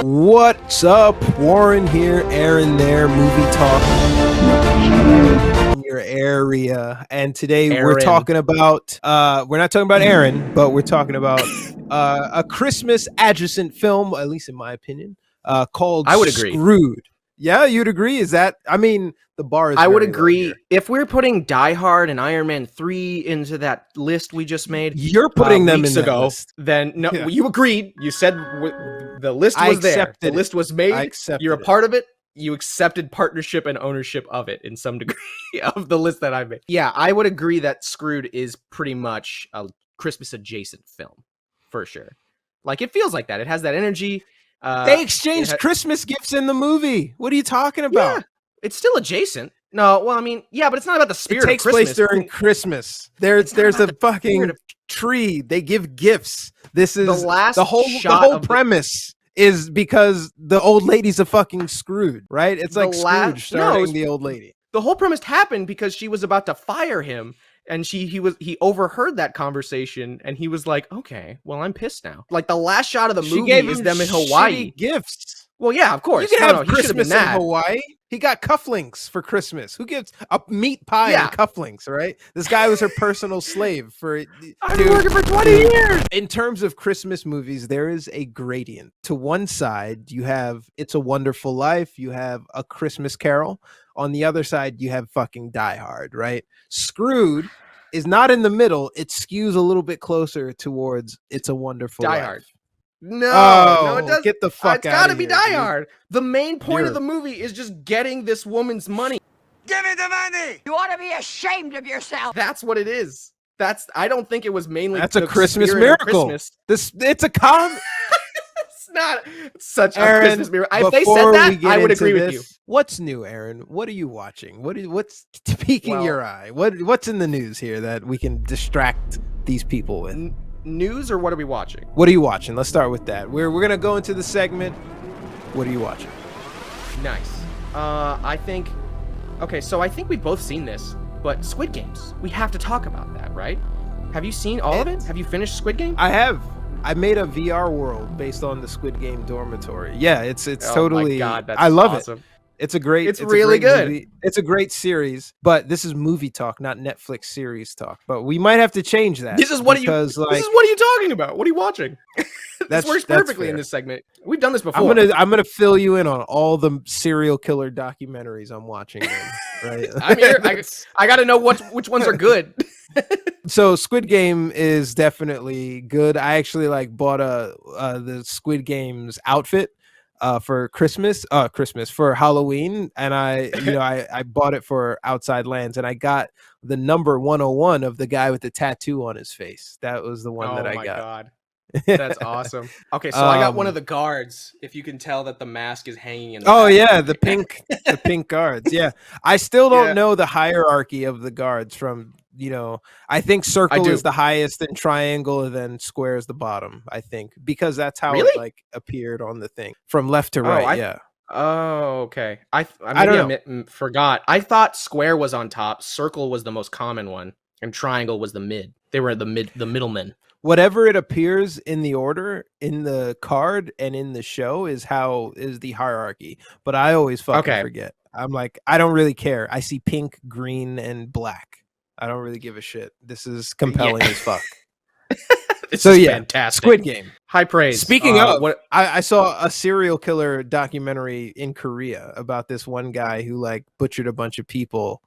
What's up? Warren here, Aaron there, movie talk in your area. And today we're talking about we're not talking about Aaron, but we're talking about a Christmas adjacent film, at least in my opinion, called I would agree. Screwed. Yeah, you'd agree? Is that, I mean, the bar is I would very low agree. here. If we're putting Die Hard and Iron Man 3 into that list we just made, You're putting them in weeks that ago, list. then no, Yeah. you agreed. You said the list I was there. accepted The list was made. I accepted You're a it. part of it. You accepted partnership and ownership of it in some degree of the list that I made. Yeah, I would agree that Screwed is pretty much a Christmas adjacent film for sure. Like, it feels like that. It has that energy. They exchanged Christmas gifts in the movie. What are you talking about? Yeah, it's still adjacent. No, well, I mean, yeah, but it's not about the spirit It takes of Christmas. place during Christmas. There's a fucking tree. They give gifts. This is the whole premise is because the old lady's a fucking Scrooge, right? It's like Scrooge starring the old lady. The whole premise happened because she was about to fire him, and he overheard that conversation, and he was like, "Okay, well, I'm pissed now." Like, the last shot of the movie is them in Hawaii. Gifts. Well, yeah, of course. You can have Christmas in Hawaii. He got cufflinks for Christmas. Who gives a meat pie and cufflinks, right? This guy was her personal slave for. I've been working for 20 years. In terms of Christmas movies, there is a gradient. To one side, you have It's a Wonderful Life. You have A Christmas Carol. On the other side, you have fucking Die Hard, right? Screwed is not in the middle. It skews a little bit closer towards It's a Wonderful Life. Die Hard. No, it doesn't. Get the fuck it's out gotta of be here, Die dude. Hard. The main point of the movie is just getting this woman's money. Give me the money! You ought to be ashamed of yourself. That's what it is. I don't think it was mainly. That's a Christmas miracle. It's a con. It's not such Aaron, a Christmas miracle. If they said that, I would agree with you. What's new, Aaron? What are you watching? What's piquing your eye? What's in the news here that we can distract these people with? News, or what are we watching? What are you watching? Let's start with that. We're gonna go into the segment. What are you watching? Nice. I think we've both seen this, but Squid Games. We have to talk about that, right? Have you seen all of it? Have you finished Squid Game? I have. I made a VR world based on the Squid Game dormitory. Yeah, it's totally. My God, that's I love awesome. it. It's really good. Movie. It's a great series, but this is movie talk, not Netflix series talk. But we might have to change that. This is what are you talking about? What are you watching? This works perfectly in this segment. We've done this before. I'm gonna fill you in on all the serial killer documentaries I'm watching. Right? I'm here. I got to know which ones are good. So Squid Game is definitely good. I actually bought the Squid Games outfit for Christmas for Halloween, and I bought it for Outside Lands, and I got the number 101 of the guy with the tattoo on his face. That was the one that I got. Oh my God. That's awesome. Okay, so I got one of the guards. If you can tell that the mask is hanging in the back. the pink guards. Yeah. I still don't know the hierarchy of the guards from, I think circle is the highest and triangle, and then square is the bottom, I think, because that's how it appeared on the thing from left to right. Oh, okay. I forgot. I thought square was on top, circle was the most common one, and triangle was the mid. They were the middlemen. Whatever it appears in the order in the card and in the show is the hierarchy. But I always fucking forget. I'm like, I don't really care. I see pink, green, and black. I don't really give a shit. This is compelling as fuck. This is fantastic. Squid Game. High praise. Speaking of, I saw a serial killer documentary in Korea about this one guy who butchered a bunch of people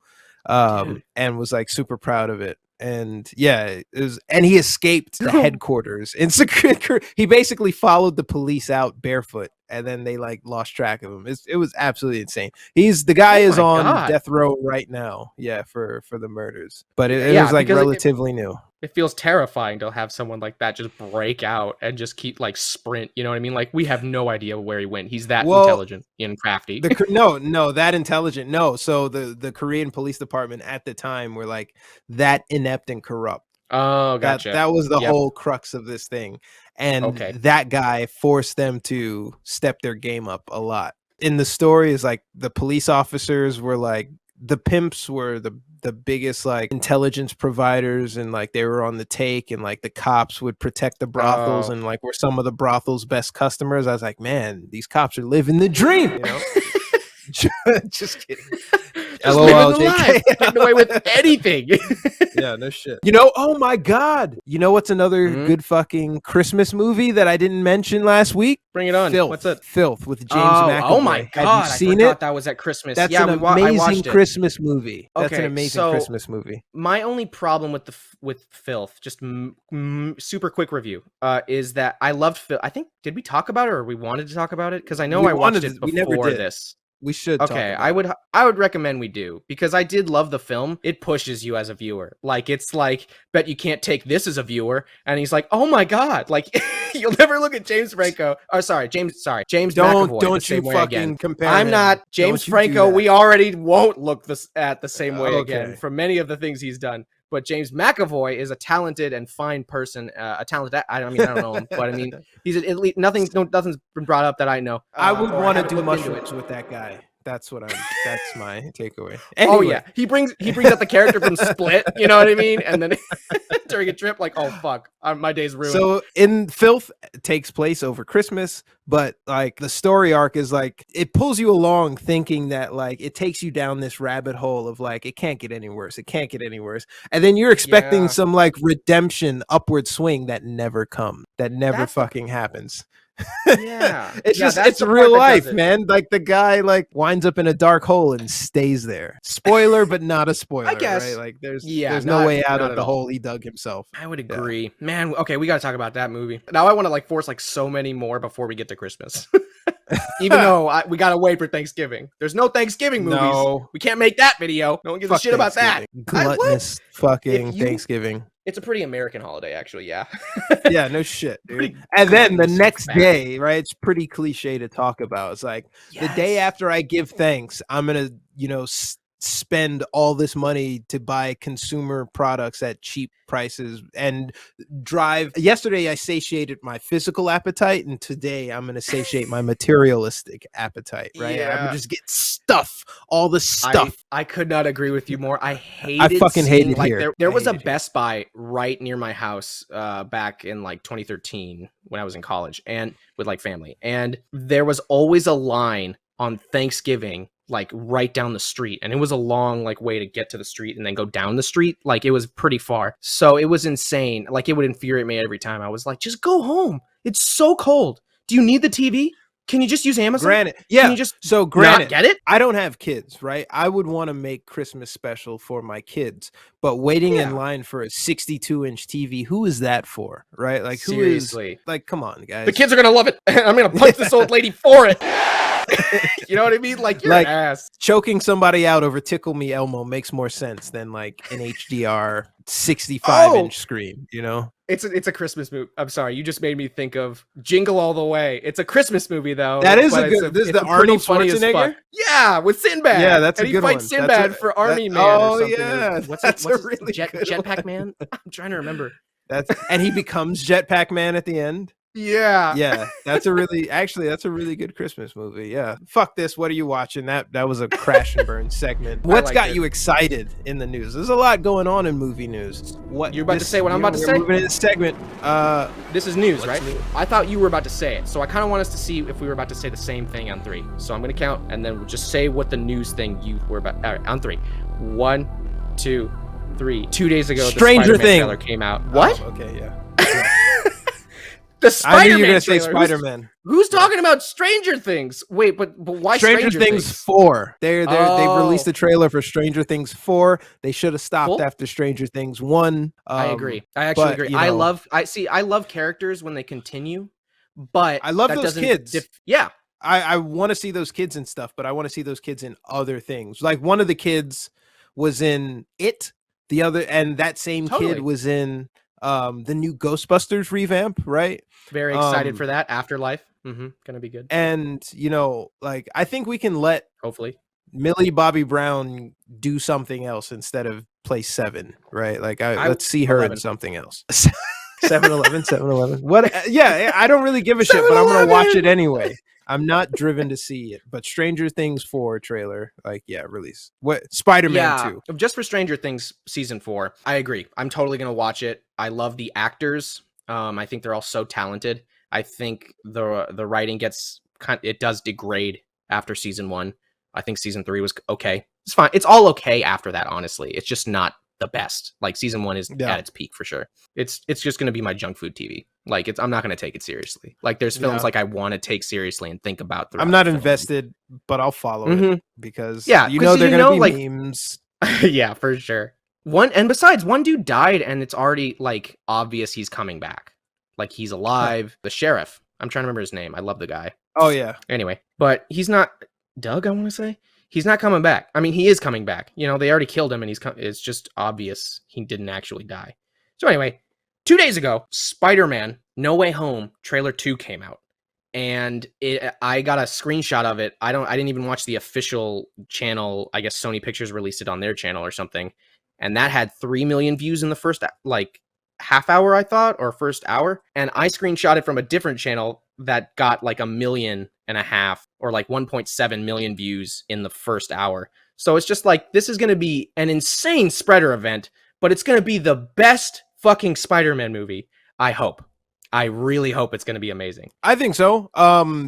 and was super proud of it. And and he escaped the headquarters in secret. He basically followed the police out barefoot, and then they lost track of him. It was absolutely insane. The guy is on death row right now. Yeah, for the murders, but it was relatively new. It feels terrifying to have someone like that just break out and just keep sprint. You know what I mean? We have no idea where he went. He's that intelligent and crafty. No, that intelligent. No. So the Korean police department at the time were that inept and corrupt. Oh, gotcha. That was the whole crux of this thing. And that guy forced them to step their game up a lot. In the story is the police officers were the pimps were the the biggest like intelligence providers, and like they were on the take, and like the cops would protect the brothels and like were some of the brothels' best customers. I was like, man, these cops are living the dream, you know. Just kidding. Just living the life, getting away with anything. Yeah, no shit. You know, oh my God. You know what's another good fucking Christmas movie that I didn't mention last week? Bring it on. Filth. What's that? Filth with James McAvoy. Oh my God. Have you seen I forgot it? that was at Christmas. That's yeah, an amazing Christmas movie. That's an amazing Christmas movie. My only problem with Filth, just super quick review, is that I loved Filth. I think, did we talk about it, or we wanted to talk about it? Because I know I watched it before this. We should. Okay, I would recommend we do, because I did love the film. It pushes you as a viewer. Like, it's like, bet you can't take this as a viewer. And he's like, oh my God, like you'll never look at James Franco. James McAvoy. Don't you fucking compare. I'm not James Franco. We already won't look at the same way again for many of the things he's done. But James McAvoy is a talented and fine person. I don't know him, but I mean, he's at least nothing's been brought up that I know. I would want to do mushrooms with that guy. That's my takeaway. Anyway. Oh yeah, he brings up the character from Split. You know what I mean? And then during a trip, like, oh fuck, my day's ruined. So in Filth, it takes place over Christmas, but like the story arc is like it pulls you along, thinking that like it takes you down this rabbit hole of like it can't get any worse, and then you're expecting some like redemption, upward swing that never fucking happens. Yeah, it's real life, man. Like the guy like winds up in a dark hole and stays there. Spoiler, but not a spoiler. I guess. Right? Like there's no way out of the hole he dug himself. I would agree, man. Okay, we got to talk about that movie. Now I want to like force like so many more before we get to Christmas. Even though we gotta wait for Thanksgiving. There's no Thanksgiving movies. No. We can't make that video. No one gives a shit about that. Gluttonous fucking Thanksgiving. It's a pretty American holiday, actually. Yeah. Yeah, no shit, dude. And then the next day, right? It's pretty cliche to talk about. It's like the day after I give thanks, I'm gonna, spend all this money to buy consumer products at cheap prices and drive. Yesterday I satiated my physical appetite, and today I'm going to satiate my materialistic appetite, right? Yeah. I'm going to just get all the stuff. I could not agree with you more. I fucking hated like here. There was a Best Buy right near my house back in like 2013 when I was in college and with like family, and there was always a line on Thanksgiving like right down the street, and it was a long like way to get to the street and then go down the street. Like it was pretty far, so it was insane. Like it would infuriate me every time. I was like, just go home, it's so cold. Do you need the TV? Can you just use Amazon? Granted, yeah. Can you just granted, get it? I don't have kids, right? I would want to make Christmas special for my kids, but waiting in line for a 62-inch TV, who is that for, right? Like, seriously, like, come on, guys. The kids are gonna love it. I'm gonna punch this old lady for it. You know what I mean? Like, you're an ass. Choking somebody out over Tickle Me Elmo makes more sense than like an HDR 65-inch screen, you know? It's a Christmas movie. I'm sorry, you just made me think of Jingle All the Way. It's a Christmas movie though. That is this is the Arnold Schwarzenegger? Yeah, with Sinbad. Yeah, that's a good one. And he fights Sinbad for Army Man. Oh, or something. yeah. What's a really Jetpack Man? I'm trying to remember. And he becomes Jetpack Man at the end. Yeah, that's a really good Christmas movie. Yeah, fuck this. What are you watching? That was a crash and burn segment. What's got you excited in the news? There's a lot going on in movie news. What you're about to say? What I'm about to say? Moving into this segment. This is news, right? New? I thought you were about to say it, so I kind of want us to see if we were about to say the same thing on 3. So I'm gonna count, and then we'll just say what the news thing you were about. All right, on 3. 1, 2, 3. 2 days ago, Stranger the Spider-Man Things trailer came out. What? Oh, okay, yeah. The Spider-Man I knew you were gonna trailer. say Spider-Man. Who's talking about Stranger Things? Wait, but why Stranger Things 4? They released the trailer for Stranger Things 4. They should have stopped after Stranger Things 1. I agree. I actually agree. I love characters when they continue, but I love those kids. Yeah. I want to see those kids and stuff, but I want to see those kids in other things. Like one of the kids was in It, and that same kid was in the new Ghostbusters revamp, right? Very excited for that. Afterlife. Gonna be good. And I think we can let hopefully Millie Bobby Brown do something else instead of play 7, right? Like let's see her 11. in something else. 7-Eleven. What? Yeah, I don't really give a shit, but I'm gonna watch it anyway. I'm not driven to see it, but Stranger Things 4 trailer, like, yeah, release. What Spider-Man 2? Just for Stranger Things season 4, I agree. I'm totally gonna watch it. I love the actors. I think they're all so talented. I think the writing it does degrade after season 1. I think season 3 was okay. It's fine. It's all okay after that, honestly. It's just not the best. Like season 1 is at its peak for sure. It's just gonna be my junk food TV. Like I'm not gonna take it seriously. Like there's films like I want to take seriously and think about. I'm not invested, but I'll follow it because they're gonna be memes. Yeah, for sure. Besides, one dude died, and it's already like obvious he's coming back. Like he's alive. The sheriff. I'm trying to remember his name. I love the guy. Oh yeah. Anyway, but he's not Doug. I want to say he's not coming back. I mean, he is coming back. You know, they already killed him, and it's just obvious he didn't actually die. So anyway, 2 days ago, Spider-Man: No Way Home trailer 2 came out, and I got a screenshot of it. I didn't even watch the official channel. I guess Sony Pictures released it on their channel or something, and that had 3 million views in the first half hour, I thought, or first hour. And I screenshotted from a different channel that got like 1.5 million or like 1.7 million views in the first hour. So it's just like, this is going to be an insane spreader event, but it's going to be the best fucking Spider-Man movie. I hope. I really hope it's going to be amazing. I think so.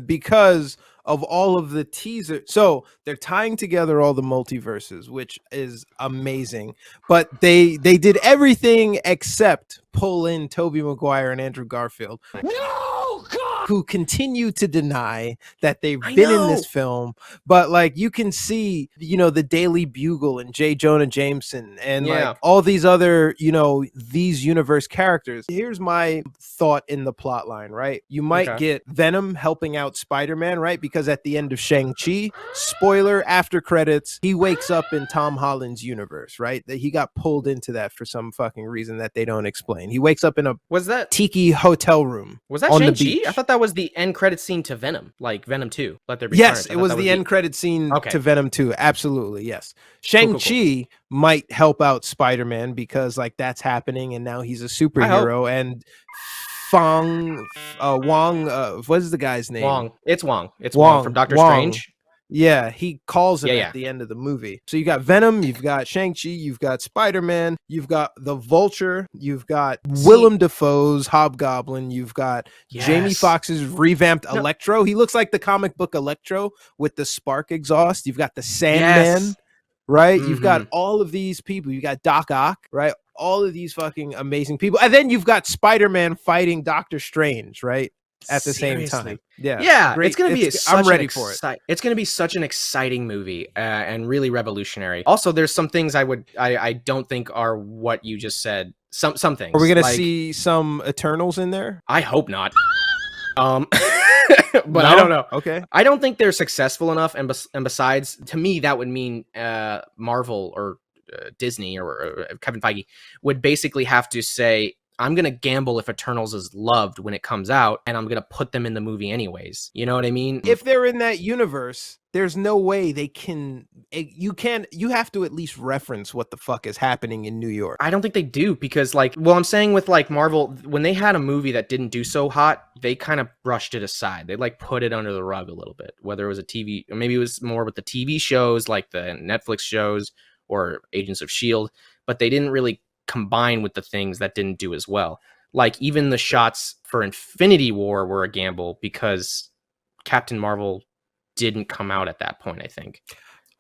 Because of all of the teasers. So they're tying together all the multiverses, which is amazing. But they did everything except pull in Tobey Maguire and Andrew Garfield. No, God! Who continue to deny that they've been in this film. But like you can see, the Daily Bugle and J. Jonah Jameson and like all these other, these universe characters. Here's my thought in the plot line, right? You might get Venom helping out Spider-Man, right? Because at the end of Shang-Chi, spoiler, after credits, he wakes up in Tom Holland's universe, right? That he got pulled into that for some fucking reason that they don't explain. He wakes up in a tiki hotel room. Was that Shang-Chi? I thought that was the end credit scene to Venom, like Venom 2. Let There Be Yes, Carnage. it was the end credit scene to Venom 2. Absolutely, yes. Shang-Chi might help out Spider-Man because like that's happening and now he's a superhero. And Wong, what is the guy's name? Wong. It's Wong. It's Wong from Doctor Strange. Yeah, he calls him at the end of the movie. So you got Venom, you've got Shang-Chi, you've got Spider-Man, you've got the Vulture, you've got Willem Dafoe's Hobgoblin, you've got Jamie Foxx's revamped Electro. He looks like the comic book Electro with the spark exhaust. You've got the Sandman, right? You've got all of these people. You got Doc Ock, right? All of these fucking amazing people. And then you've got Spider-Man fighting Doctor Strange, right? At the same time. Yeah. Great. It's going to be I'm ready for it. It's going to be such an exciting movie and really revolutionary. Also, there's some things I don't think are what you just said. Some things. Are we going to see some Eternals in there? I hope not. But I don't know. Okay. I don't think they're successful enough. And besides, to me, that would mean Marvel or Disney or Kevin Feige would basically have to say, I'm going to gamble if Eternals is loved when it comes out, and I'm going to put them in the movie anyways. You know what I mean? If they're in that universe, there's no way they can. You have to at least reference what the fuck is happening in New York. I don't think they do because, I'm saying with Marvel, when they had a movie that didn't do so hot, they kind of brushed it aside. They put it under the rug a little bit, whether it was a TV, or maybe it was more with the TV shows like the Netflix shows or Agents of S.H.I.E.L.D., but they didn't really combine with the things that didn't do as well. Like even the shots for Infinity War were a gamble because Captain Marvel didn't come out at that point, I think.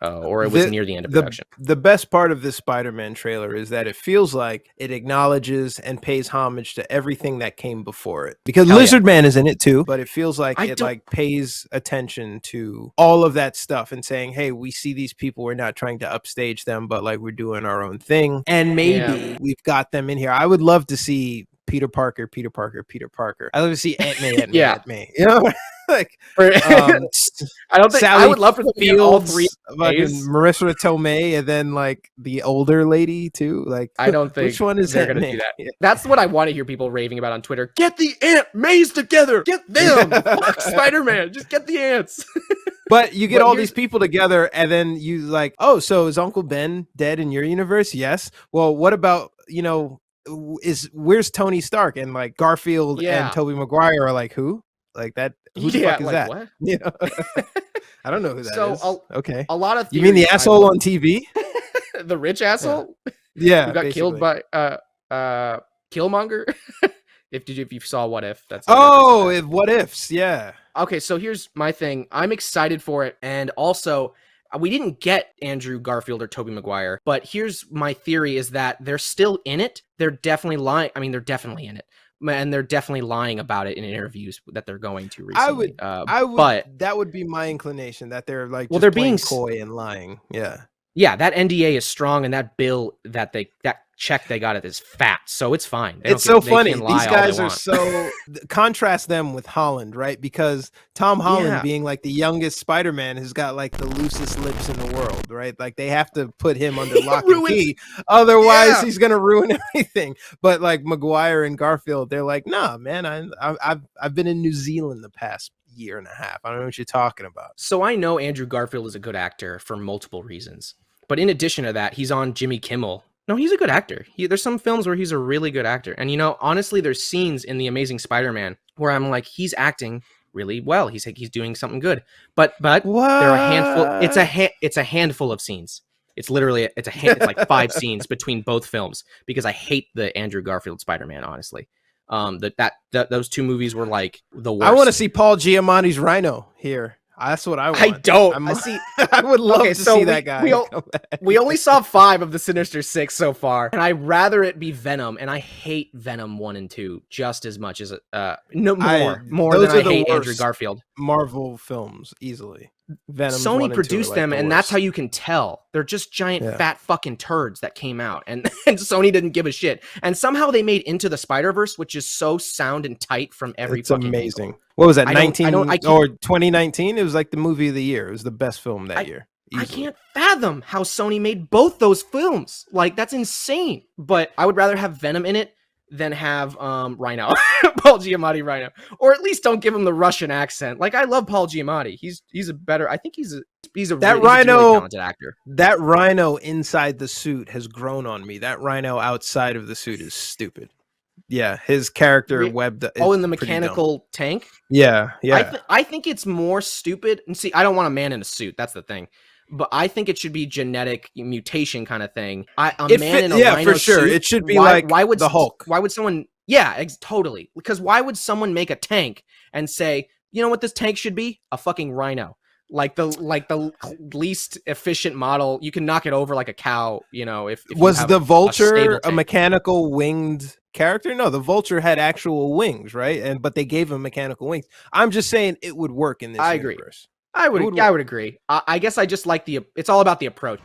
Or it was near the end of production. The best part of this Spider-Man trailer is that it feels like it acknowledges and pays homage to everything that came before it. Because Lizard Man is in it too, but it feels like it pays attention to all of that stuff and saying, hey, we see these people, we're not trying to upstage them, but we're doing our own thing. And maybe we've got them in here. I would love to see Peter Parker. I love to see Aunt May. You know? I don't think Sally I would love for them to be all three Marissa Tomei and then the older lady too. I don't think which one is they're gonna do that. That's what I want to hear people raving about on Twitter. Get the Aunt Mays together. Get them. Fuck Spider-Man. Just get the ants. But you get all these people together and then you so is Uncle Ben dead in your universe? Yes. Well, what about where's Tony Stark and Garfield and Tobey Maguire are who? Like that. Who the fuck is like that? what? You know? I don't know who that is. Okay. A lot of You mean the theories asshole on TV? the rich asshole Yeah, who got killed basically. by Killmonger? if you saw What If, that's What Ifs? Yeah. Okay, so here's my thing. I'm excited for it, and also we didn't get Andrew Garfield or Tobey Maguire, but here's my theory: is that they're still in it. They're definitely lying. I mean, they're definitely in it, and they're definitely lying about it in interviews that they're going to recently. I would. But that would be my inclination that they're like well, just they're playing being coy and lying. Yeah. Yeah, that NDA is strong, and that bill that check they got it is fat, so it's fine. It's so funny. These guys are so contrast them with Holland, right? Because Tom Holland, being like the youngest Spider-Man, has got like the loosest lips in the world, right? Like they have to put him under lock and key, otherwise he's gonna ruin everything. But like Maguire and Garfield, they're like, nah, man, I've been in New Zealand the past year and a half. I don't know what you're talking about. So I know Andrew Garfield is a good actor for multiple reasons, but in addition to that, he's on Jimmy Kimmel. No, he's a good actor. There's some films where he's a really good actor, and honestly, there's scenes in The Amazing Spider-Man where I'm like, he's acting really well. He's doing something good, but there are a handful. It's a handful of scenes. It's literally it's like 5 scenes between both films because I hate the Andrew Garfield Spider-Man, honestly. Those 2 movies were like the worst. I want to see Paul Giamatti's Rhino here. That's what I want. I don't. I see. I would love to see that guy. We only saw 5 of the Sinister Six so far, and I'd rather it be Venom. And I hate Venom 1 and 2 just as much as more than I hate Andrew Garfield. Marvel films easily. Venom. Sony produced them, and that's how you can tell they're just giant fat fucking turds that came out, and Sony didn't give a shit. And somehow they made Into the Spider-Verse, which is so sound and tight from every. It's amazing. Angle. What was that? 2019? It was like the movie of the year. It was the best film that year. Easily. I can't fathom how Sony made both those films. Like that's insane. But I would rather have Venom in it than have Rhino, Paul Giamatti Rhino, or at least don't give him the Russian accent. Like I love Paul Giamatti. He's a better. I think he's a really talented actor. That Rhino inside the suit has grown on me. That Rhino outside of the suit is stupid. Yeah, his character webbed. In the mechanical tank. Yeah. I think it's more stupid. And see, I don't want a man in a suit. That's the thing. But I think it should be genetic mutation kind of thing. Rhino for sure. Suit, it should be why would the Hulk? Why would someone? Yeah, totally. Because why would someone make a tank and say, you know what this tank should be? A fucking rhino. Like the least efficient model. You can knock it over like a cow. If was the Vulture a mechanical winged character? No, the Vulture had actual wings, right? But they gave him mechanical wings. I'm just saying it would work in this universe. I would agree. I guess I just like it's all about the approach,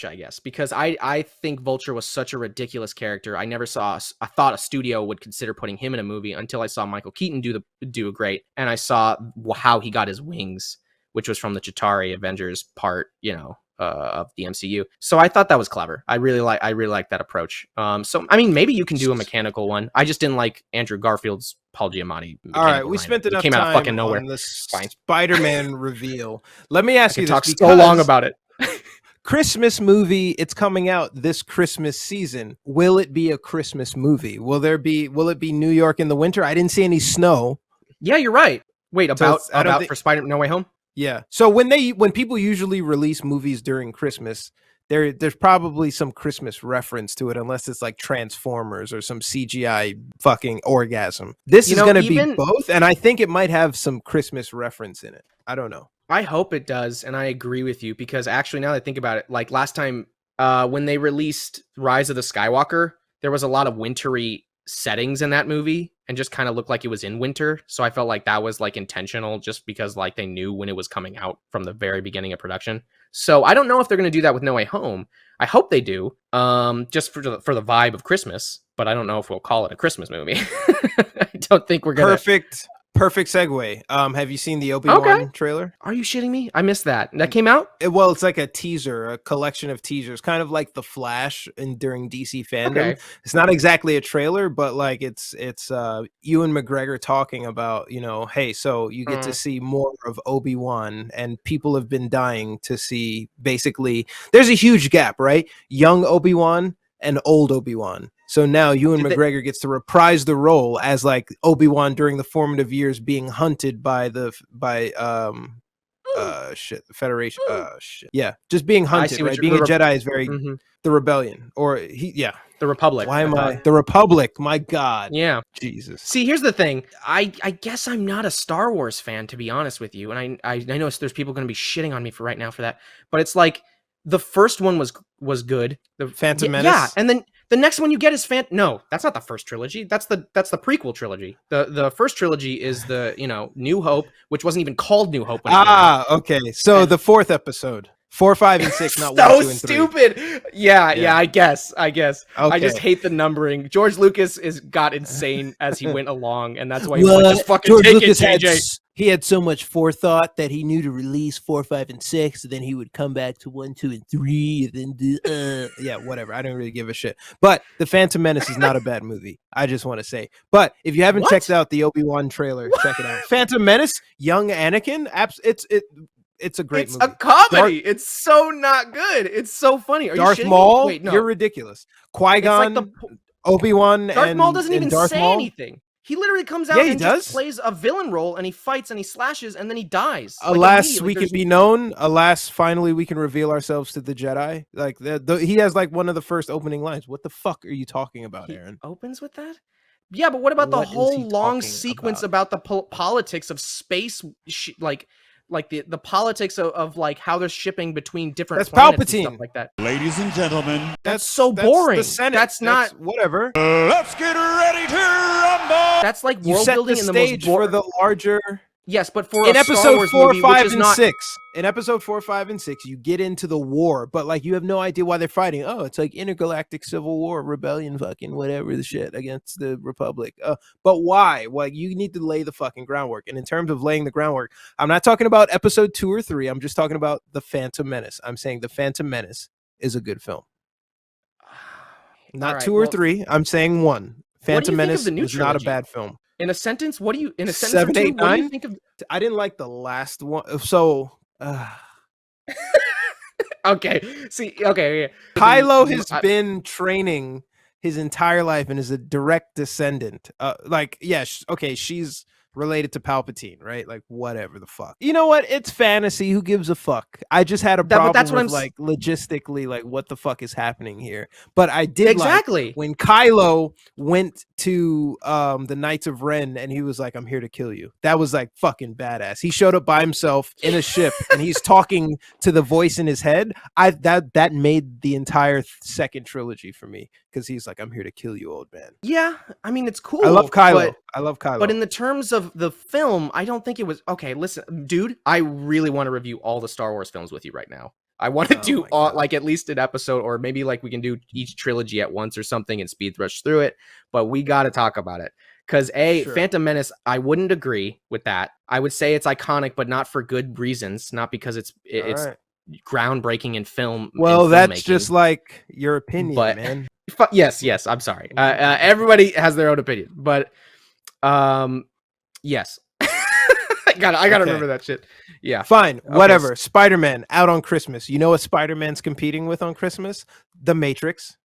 I guess, because I think Vulture was such a ridiculous character. I thought a studio would consider putting him in a movie until I saw Michael Keaton do great, and I saw how he got his wings, which was from the Chitauri Avengers part, of the MCU. So I thought that was clever. I really like that approach. So I mean, maybe you can do a mechanical one. I just didn't like Andrew Garfield's Paul Giamatti. All right, we spent enough time out of fucking nowhere. On the Spider-Man reveal. Let me ask you this. Talk so long about it. Christmas movie. It's coming out this Christmas season. Will it be a Christmas movie? Will it be New York in the winter? I didn't see any snow. Yeah, you're right. Wait, for Spider-Man No Way Home? Yeah. So when people usually release movies during Christmas, there's probably some Christmas reference to it, unless it's like Transformers or some CGI fucking orgasm. This is going to be both, and I think it might have some Christmas reference in it. I don't know. I hope it does, and I agree with you, because actually now that I think about it, like last time when they released Rise of the Skywalker, there was a lot of wintry settings in that movie and just kind of looked like it was in winter. So I felt like that was like intentional, just because like they knew when it was coming out from the very beginning of production. So I don't know if they're going to do that with No Way Home. I hope they do, just for the vibe of Christmas, but I don't know if we'll call it a Christmas movie. I don't think we're going to. Perfect segue. Have you seen the Obi-Wan trailer? Are you shitting me? I missed that. That came out? It's like a teaser, a collection of teasers, kind of like The Flash during DC fandom. Okay. It's not exactly a trailer, but like it's Ewan McGregor talking about, hey, so you get to see more of Obi-Wan, and people have been dying to see. Basically, there's a huge gap, right? Young Obi-Wan and old Obi-Wan. So now Ewan Did they- McGregor gets to reprise the role as like Obi-Wan during the formative years, being hunted by the Federation. Yeah, just being hunted. see what Right, you're- being a the Jedi is very Mhm. the rebellion, or the Republic. Why am thought. I the Republic? My God. Yeah. Jesus. See, here's the thing. I guess I'm not a Star Wars fan, to be honest with you, and I know there's people going to be shitting on me for right now for that, but it's like the first one was good. The Phantom Menace. Yeah, and then the next one you get is No, that's not the first trilogy. That's the prequel trilogy. The first trilogy is the New Hope, which wasn't even called New Hope when it came out. Okay. So the fourth episode, 4, 5, and 6, not 1, 2, and 3. Stupid. Yeah. I guess. I Okay. just hate the numbering. George Lucas got insane as he went along, and that's why he Well, just fucking George take Lucas it, JJ. he had so much forethought that he knew to release 4, 5, and 6, and then he would come back to 1, 2, and 3, and then do whatever. I don't really give a shit. But The Phantom Menace is not a bad movie. I just want to say. But if you haven't checked out the Obi-Wan trailer, check it out. Phantom Menace, young Anakin, it's a great movie. It's a comedy. It's so not good. It's so funny. Are Darth you shitting Maul, me? Wait, no. you're ridiculous. Qui-Gon, It's like Obi-Wan, Darth Maul doesn't even Darth say Maul. anything. He literally comes out Yeah, he and does. just plays a villain role, and he fights and he slashes, and then he dies. Alas, we can be known. Alas, finally, we can reveal ourselves to the Jedi. Like he has like one of the first opening lines. What the fuck are you talking about, Aaron? Opens with that. Yeah, but what about the What is he whole long talking sequence about? about the politics of space, like the politics of like how they're shipping between different That's planets and Palpatine. stuff like that. Ladies and gentlemen, That's so boring. The Senate. That's not. whatever. let's get ready to rumble! That's like You world set building the in the most stage for the larger. Yes, but for In a Star episode Wars 4, movie, 5, which is and not 6. In episode 4, 5, and 6, you get into the war, but like you have no idea why they're fighting. Oh, it's like intergalactic civil war, rebellion, fucking whatever the shit against the Republic. But why? Well, you need to lay the fucking groundwork. And in terms of laying the groundwork, I'm not talking about episode 2 or 3. I'm just talking about The Phantom Menace. I'm saying The Phantom Menace is a good film. Not right, 2 or well, 3. I'm saying 1. Phantom think of Menace the new is not a trilogy? bad film. in a sentence. What do you in a sentence 7, or 2? 8, What do you 9? think of? I didn't like the last one. So Okay, see, okay, yeah. Kylo has been training his entire life and is a direct descendant. Okay, she's related to Palpatine, right? Like, whatever the fuck. You know what? It's fantasy. Who gives a fuck? I just had a problem that's what with, I'm like, logistically, like, what the fuck is happening here? But I did Exactly. like when Kylo went to the Knights of Ren and he was like, I'm here to kill you. That was, like, fucking badass. He showed up by himself in a ship and he's talking to the voice in his head. That made the entire second trilogy for me, because he's like, I'm here to kill you, old man. Yeah, I mean, it's cool. I love Kylo. But in the terms of the film, I don't think it was okay. Listen, dude, I really want to review all the Star Wars films with you right now. I want to do like at least an episode, or maybe like we can do each trilogy at once or something and speed rush through it. But we got to talk about it, because Sure. Phantom Menace, I wouldn't agree with that. I would say it's iconic, but not for good reasons. Not because it's Right. groundbreaking in film. Well, in that's filmmaking. just like your opinion, But- man. Yes, I'm sorry. Everybody has their own opinion, but yes. I gotta remember that shit. Yeah. Fine, Okay. whatever. Spider-Man out on Christmas. You know what Spider-Man's competing with on Christmas? The Matrix.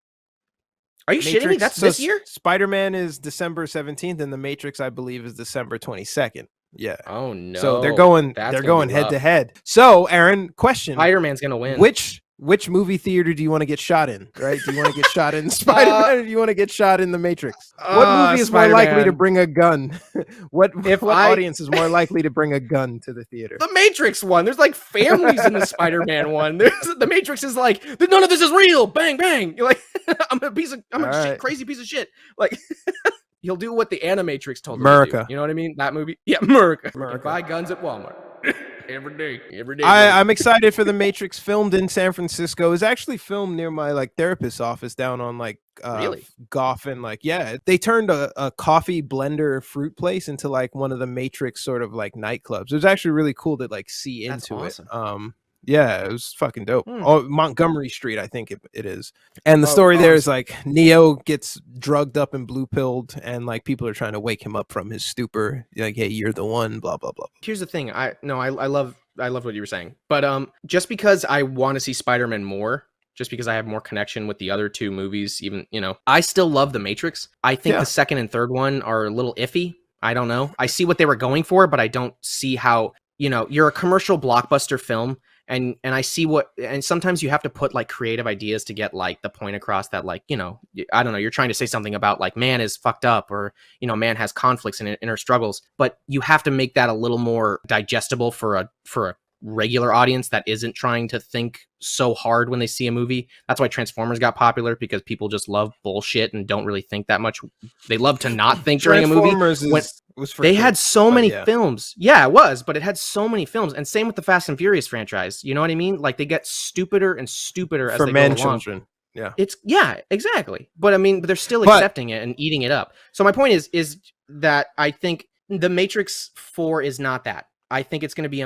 Are you shitting me? That's So this year? Spider-Man is December 17th, and The Matrix, I believe, is December 22nd. Yeah. Oh no. So they're going head to head. So, Aaron, question. Spider-Man's gonna win. Which movie theater do you want to get shot in? Right? Do you want to get shot in Spider-Man, or do you want to get shot in The Matrix? What movie is more likely to Spider-Man. bring a gun? what audience is more likely to bring a gun to the theater? The Matrix one. There's like families in the Spider-Man one. The Matrix is like, none of this is real. Bang bang. You're like, I'm a crazy piece of shit. Like, he'll do what the Animatrix told him to America. do. You know what I mean? That movie. Yeah, America. America. Buy guns at Walmart. Every day. I'm excited for The Matrix, filmed in San Francisco. It's actually filmed near my like therapist's office down on like Really? Goff, and like, yeah, they turned a coffee blender fruit place into like one of the Matrix sort of like nightclubs. It was actually really cool to like see That's into awesome. it. Yeah, it was fucking dope. Hmm. Oh, Montgomery Street, I think it is. And the Oh, story there awesome. is like Neo gets drugged up and blue pilled, and like people are trying to wake him up from his stupor. Like, hey, you're the one. Blah blah blah. Here's the thing. I love what you were saying, but just because I want to see Spider-Man more, just because I have more connection with the other two movies. Even, I still love The Matrix. I think the second and third one are a little iffy. I don't know. I see what they were going for, but I don't see how, you're a commercial blockbuster film. And I see and sometimes you have to put like creative ideas to get like the point across that, like, I don't know, you're trying to say something about like man is fucked up, or, man has conflicts and inner struggles, but you have to make that a little more digestible for a regular audience that isn't trying to think so hard when they see a movie. That's why Transformers got popular, because people just love bullshit and don't really think that much. They love to not think during a movie. Transformers had so many films. Yeah, it was, but it had so many films. And same with the Fast and Furious franchise. You know what I mean? Like they get stupider and stupider as they go along. Children. Yeah. Exactly. But I mean, they're still accepting it and eating it up. So my point is that I think The Matrix 4 is not that. I think it's going to be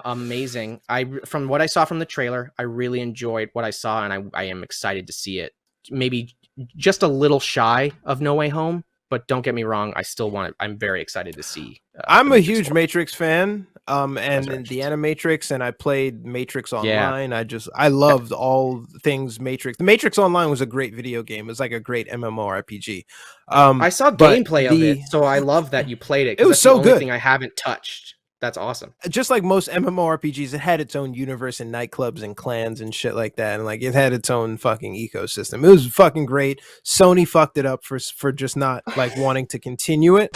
amazing. From what I saw from the trailer, I really enjoyed what I saw, and I am excited to see it. Maybe just a little shy of No Way Home, but don't get me wrong, I still want it. I'm very excited to see. I'm a huge Matrix fan, and the Animatrix, and I played Matrix Online. Yeah. I loved all things Matrix. The Matrix Online was a great video game. It was like a great MMORPG. I saw gameplay of it, so I love that you played it. It was so good. The only thing I haven't touched. That's awesome. Just like most MMORPGs, it had its own universe and nightclubs and clans and shit like that. And like it had its own fucking ecosystem. It was fucking great. Sony fucked it up for just not like wanting to continue it.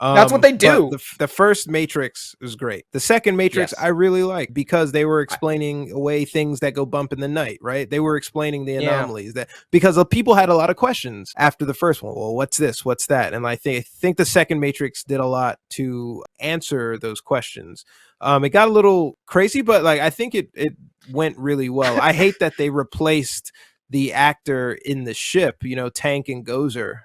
That's what they do. The first Matrix was great. The second Matrix, I really like, because they were explaining away things that go bump in the night, right? They were explaining the anomalies because people had a lot of questions after the first one. Well, what's this? What's that? And I think the second Matrix did a lot to answer those questions. It got a little crazy, but like I think it went really well. I hate that they replaced the actor in the ship, Tank and Gozer,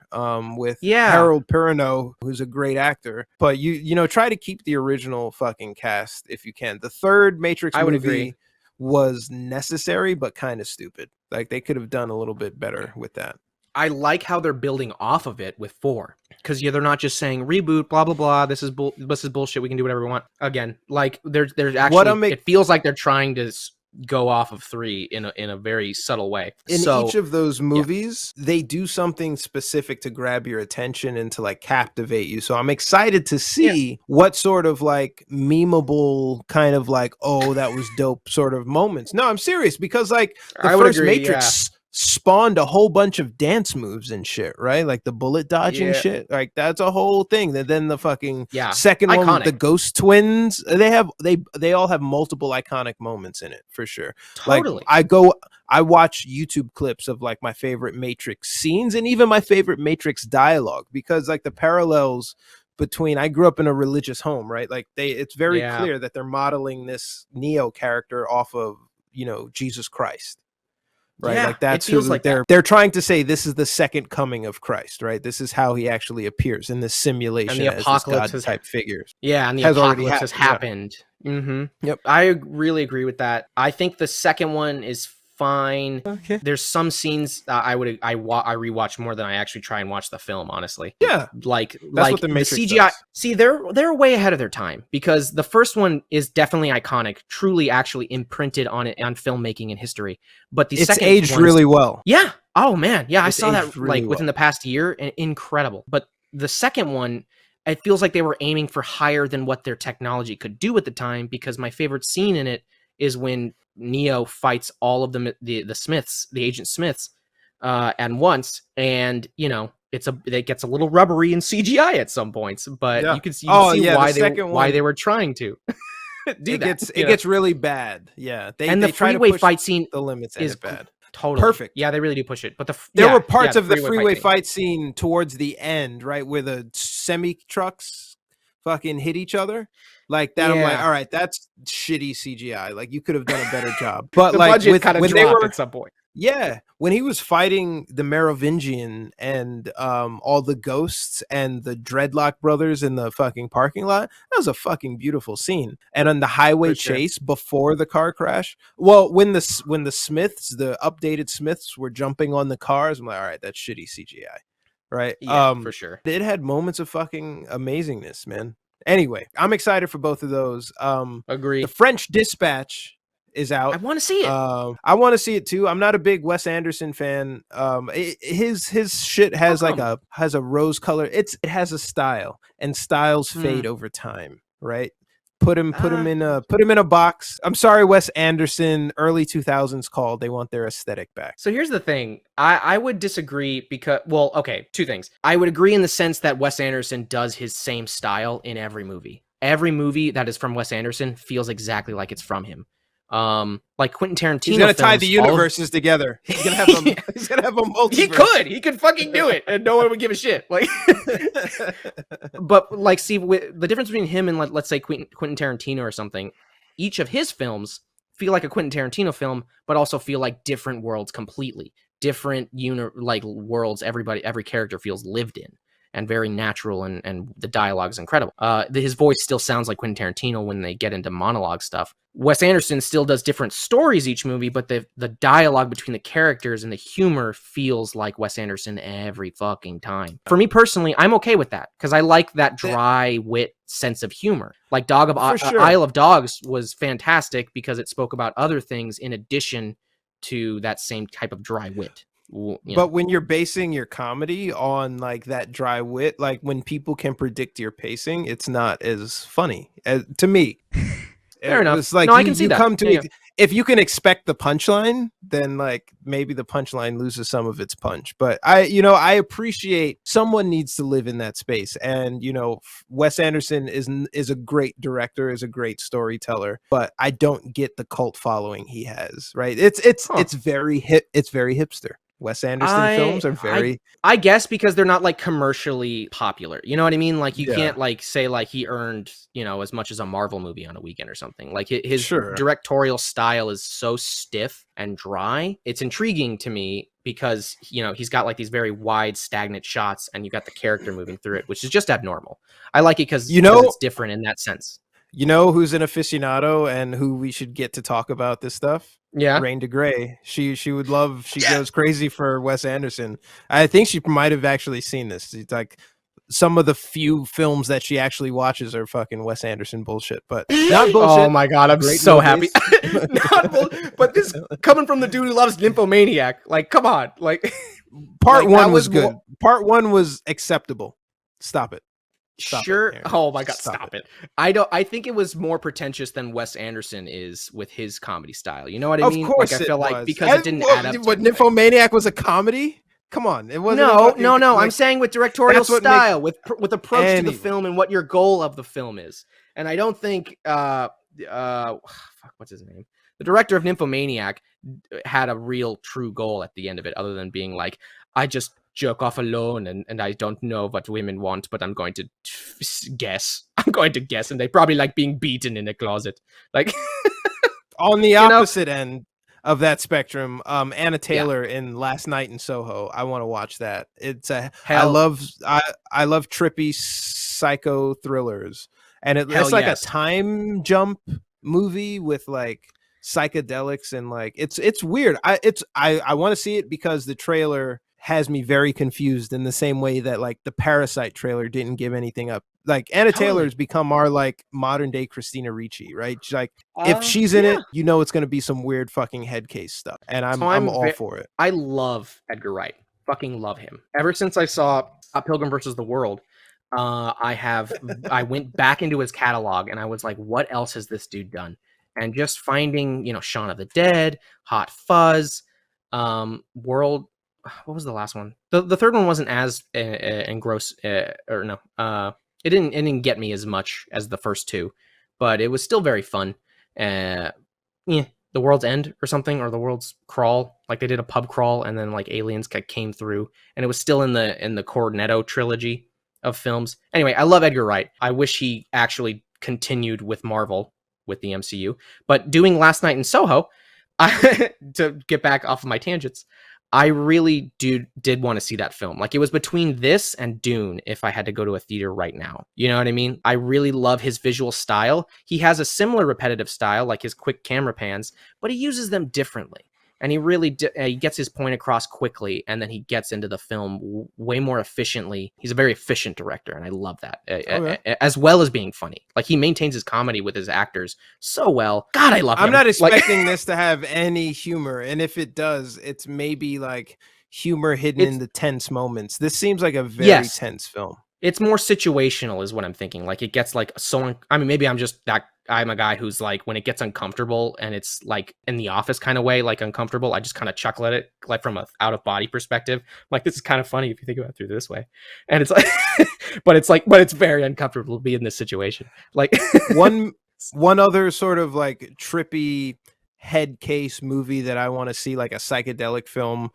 with Harold Perrineau, who's a great actor. But you try to keep the original fucking cast if you can. The third Matrix movie was necessary, but kind of stupid. Like they could have done a little bit better with that. I like how they're building off of it with 4, because they're not just saying reboot, blah blah blah. This is bullshit. We can do whatever we want. Again, like there's actually it feels like they're trying to go off of 3 in a very subtle way. In each of those movies, they do something specific to grab your attention and to like captivate you. So I'm excited to see what sort of like memeable kind of like, oh, that was dope sort of moments. No, I'm serious, because like the first Matrix spawned a whole bunch of dance moves and shit, right? Like the bullet dodging shit. Like that's a whole thing. And then the fucking second one with the ghost twins, they all have multiple iconic moments in it for sure. Totally. Like I watch YouTube clips of like my favorite Matrix scenes and even my favorite Matrix dialogue, because like the parallels between, I grew up in a religious home, right? Like it's very clear that they're modeling this Neo character off of, Jesus Christ. Right, like that's who like they're trying to say. This is the second coming of Christ, right? This is how he actually appears in this simulation, and the apocalypse as type figures. Yeah, and the apocalypse has happened. Yep, I really agree with that. I think the second one is fine. Okay. There's some scenes I rewatch more than I actually try and watch the film, honestly. Yeah. Like what the Matrix CGI does. See, they're way ahead of their time, because the first one is definitely iconic, truly actually imprinted on filmmaking and history. But the second aged really well. Yeah. Oh man. Yeah, I saw that really within the past year, and incredible. But the second one, it feels like they were aiming for higher than what their technology could do at the time, because my favorite scene in it is when Neo fights all of the Smiths, the Agent Smiths, at once, and it gets a little rubbery in CGI at some points, but you can see why they were trying to do that. It gets really bad. Yeah, the freeway fight scene the limits is bad. Totally perfect. Yeah, they really do push it. But there were parts of the freeway fight scene towards the end, right, where the semi trucks fucking hit each other. Like that, I'm like, all right, that's shitty CGI. Like you could have done a better job. But the like budget kind of dropped at some point. Yeah, when he was fighting the Merovingian and all the ghosts and the Dreadlock brothers in the fucking parking lot, that was a fucking beautiful scene. And on the highway chase before the car crash, well, when the Smiths, the updated Smiths, were jumping on the cars, I'm like, all right, that's shitty CGI, right? Yeah, for sure. It had moments of fucking amazingness, man. Anyway, I'm excited for both of those. Agree. The French Dispatch is out. I want to see it. I want to see it too. I'm not a big Wes Anderson fan. His shit has has a rose color. It has a style, and styles fade over time, right? Put him in a box. I'm sorry, Wes Anderson. Early 2000s called. They want their aesthetic back. So here's the thing. I would disagree because, well, okay, two things. I would agree in the sense that Wes Anderson does his same style in every movie. Every movie that is from Wes Anderson feels exactly like it's from him. Like Quentin Tarantino. He's gonna tie the universes together. He's gonna have them. He's gonna have a multiverse. He could fucking do it, and no one would give a shit. Like, but like, see, the difference between him and let's say Quentin Tarantino or something, each of his films feel like a Quentin Tarantino film, but also feel like different worlds completely, different worlds. Every character feels lived in and very natural, and the dialogue is incredible. His voice still sounds like Quentin Tarantino when they get into monologue stuff. Wes Anderson still does different stories each movie, but the dialogue between the characters and the humor feels like Wes Anderson every fucking time. For me personally, I'm okay with that because I like that dry wit sense of humor. Like Isle of Dogs was fantastic because it spoke about other things in addition to that same type of dry wit. But when you're basing your comedy on like that dry wit, like when people can predict your pacing, it's not as funny to me. Fair enough. It's like I can see that. If you can expect the punchline, then like maybe the punchline loses some of its punch. But I appreciate someone needs to live in that space, and Wes Anderson is a great director, is a great storyteller, but I don't get the cult following he has. Right? It's very hipster. Wes Anderson films are very... I guess because they're not like commercially popular. You know what I mean? Like you can't like say like he earned, as much as a Marvel movie on a weekend or something. Like his directorial style is so stiff and dry. It's intriguing to me because, he's got like these very wide stagnant shots and you got the character moving through it, which is just abnormal. I like it because it's different in that sense. You know who's an aficionado and who we should get to talk about this stuff? Yeah. Rain DeGray. She would love, goes crazy for Wes Anderson. I think she might have actually seen this. It's like some of the few films that she actually watches are fucking Wes Anderson bullshit, but not bullshit. Oh my God, I'm so happy. But this coming from the dude who loves Nymphomaniac. Like, come on. Like part one was good. Part one was acceptable. Stop it. Sure. Oh my God, stop it. I think it was more pretentious than Wes Anderson is with his comedy style. You know what I mean? Of course, like, I feel like because it didn't add up. What, Nymphomaniac was a comedy? Come on, it wasn't. No. Like, I'm saying with directorial style, with approach to the film and what your goal of the film is. And I don't think fuck, what's his name? The director of Nymphomaniac had a real true goal at the end of it, other than being like, I just jerk off alone and I don't know what women want, but I'm going to guess. And they probably like being beaten in a closet. Like on the opposite end of that spectrum, Anna Taylor in Last Night in Soho. I want to watch that. It's I love trippy psycho thrillers, and it's like a time jump movie with like psychedelics and like it's weird. I want to see it because the trailer has me very confused in the same way that like the Parasite trailer didn't give anything up. Like Anna Taylor has become our like modern day Christina Ricci, right? She's like if she's in it, it's going to be some weird fucking head case stuff, and I'm all for it. I love Edgar Wright, fucking love him. Ever since I saw Pilgrim versus the World, I went back into his catalog and I was like, what else has this dude done? And just finding, Shaun of the Dead, Hot Fuzz, World. What was the last one? The third one wasn't as engross it didn't get me as much as the first two, but it was still very fun. The World's End or something, or the World's Crawl, like they did a pub crawl and then like aliens came through, and it was still in the Cornetto trilogy of films. Anyway, I love Edgar Wright. I wish he actually continued with Marvel, with the MCU, but doing Last Night in Soho, to get back off of my tangents, I really did want to see that film. Like it was between this and Dune if I had to go to a theater right now. You know what I mean? I really love his visual style. He has a similar repetitive style, like his quick camera pans, but he uses them differently. and he really he gets his point across quickly, and then he gets into the film way more efficiently. He's a very efficient director, and I love that. As well as being funny, like he maintains his comedy with his actors so well. God, I love him. I'm not expecting this to have any humor, and if it does, it's maybe like humor hidden in the tense moments. This seems like a very tense film. It's more situational is what I'm thinking. Like it gets like I mean, maybe I'm a guy who's like, when it gets uncomfortable and it's like in the Office kind of way, like uncomfortable, I just kind of chuckle at it, like from a out of body perspective. Like, this is kind of funny if you think about it through this way. And it's like, but it's very uncomfortable to be in this situation. Like one other sort of like trippy head case movie that I want to see, like a psychedelic film,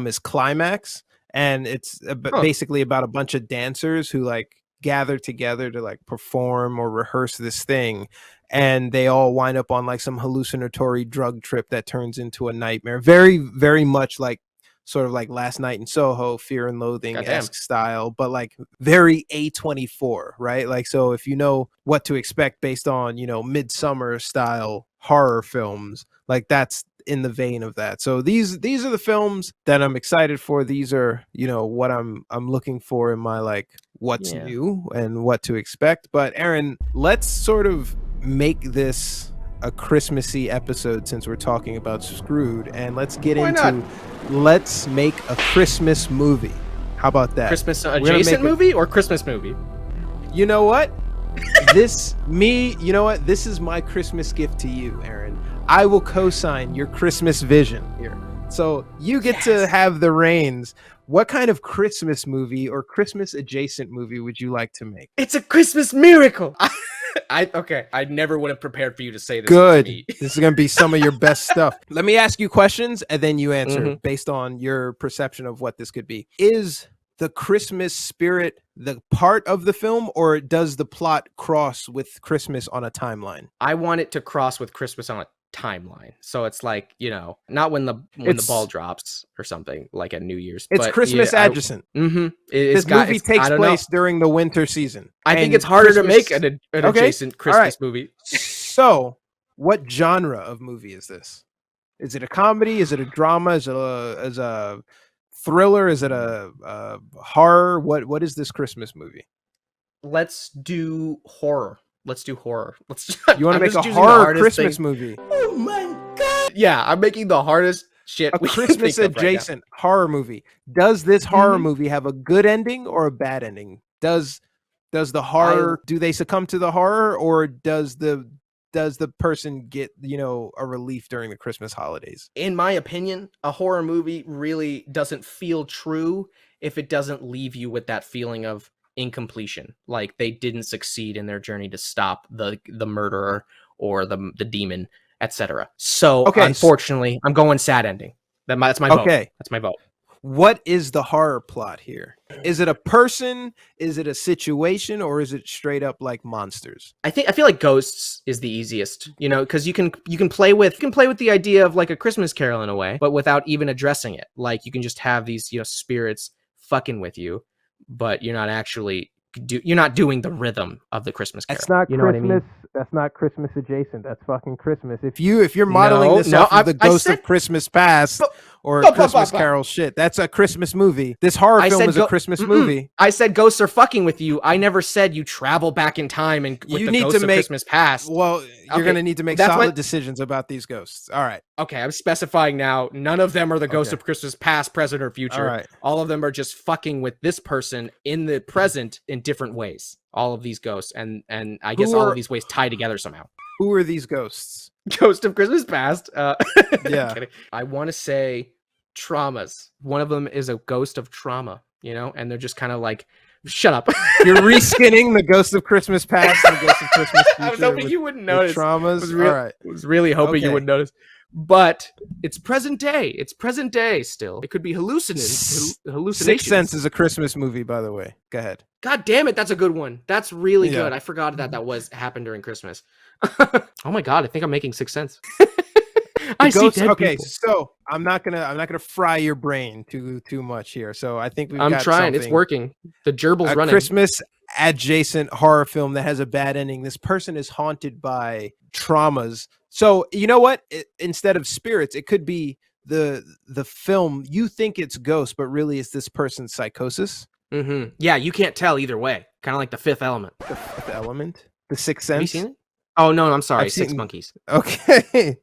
is Climax. And it's basically about a bunch of dancers who like gather together to like perform or rehearse this thing, and they all wind up on like some hallucinatory drug trip that turns into a nightmare. Very, very much like sort of like Last Night in Soho, Fear and Loathing-esque style, but like very A24, right? Like, so if you know what to expect based on, you know, Midsummer style horror films, like that's in the vein of that. So these are the films that I'm excited for. These are, you know, what I'm looking for in my like what's new and what to expect. But Aaron, let's sort of make this a Christmassy episode since we're talking about Screwed, and let's let's make a Christmas movie. How about that? Christmas adjacent movie or Christmas movie? You know what? You know what? This is my Christmas gift to you, Aaron. I will co-sign your Christmas vision here. So you get to have the reins. What kind of Christmas movie or Christmas adjacent movie would you like to make? It's a Christmas miracle. I never would have prepared for you to say this. Good. To me. This is going to be some of your best stuff. Let me ask you questions and then you answer based on your perception of what this could be. Is the Christmas spirit the part of the film, or does the plot cross with Christmas on a timeline? I want it to cross with Christmas on a timeline, so it's like, you know, not when the ball drops or something like at New Year's. It's Christmas adjacent. This movie takes place during the winter season. I think it's harder to make an adjacent Christmas movie. So, what genre of movie is this? Is it a comedy? Is it a drama? Is it a thriller? Is it a horror? What is this Christmas movie? Let's do horror. You want to make a horror Christmas movie? Oh my god! Yeah, I'm making the hardest shit. A Christmas adjacent horror movie. Does this horror movie have a good ending or a bad ending? Does the horror, do they succumb to the horror, or does the person get, you know, a relief during the Christmas holidays? In my opinion, a horror movie really doesn't feel true if it doesn't leave you with that feeling of incompletion, like they didn't succeed in their journey to stop the murderer or the demon, etc. So unfortunately, I'm going sad ending. That's my vote. That's my vote. What is the horror plot here? Is it a person? Is it a situation? Or is it straight up like monsters? I feel like ghosts is the easiest, you know, because you can play with the idea of like a Christmas Carol in a way, but without even addressing it. Like you can just have these, you know, spirits fucking with you, but you're not actually you're not doing the rhythm of the Christmas Carol. That's not you know Christmas. What I mean? That's not Christmas adjacent. That's fucking Christmas. If you're modeling this off of the Ghost of Christmas Past or Christmas Carol shit, that's a Christmas movie. This horror film is a Christmas movie. I said ghosts are fucking with you. I never said you travel back in time and with the Ghost of Christmas Past. Well, you're going to need to make solid decisions about these ghosts. All right. Okay, I'm specifying now. None of them are the Ghost of Christmas Past, present, or future. All right. All of them are just fucking with this person in the present in different ways. All of these ghosts, and I guess all of these ways tie together somehow. Who are these ghosts? Ghost of Christmas Past. Yeah. I want to say traumas. One of them is a ghost of trauma, you know, and they're just kind of like, shut up. You're reskinning the Ghost of Christmas Past and the Ghost of Christmas Future. I was hoping you wouldn't notice. Traumas. All right. I was really hoping you wouldn't notice. But it's present day. It's present day still. It could be hallucinations. Sixth Sense is a Christmas movie, by the way. Go ahead. God damn it, that's a good one. That's really good. I forgot that happened during Christmas. Oh my god, I think I'm making Sixth Sense. See dead people. So I'm not gonna fry your brain too much here. So I think I'm trying. It's working. The gerbil's running. Christmas adjacent horror film that has a bad ending. This person is haunted by traumas. So you know what? Instead of spirits, it could be the film, you think it's ghost, but really it's this person's psychosis. Mm-hmm. Yeah, you can't tell either way. Kind of like The Fifth Element. The Fifth Element, The Sixth Have you Sense. seen it? Oh no, I'm sorry. I've Six seen- Monkeys. Okay,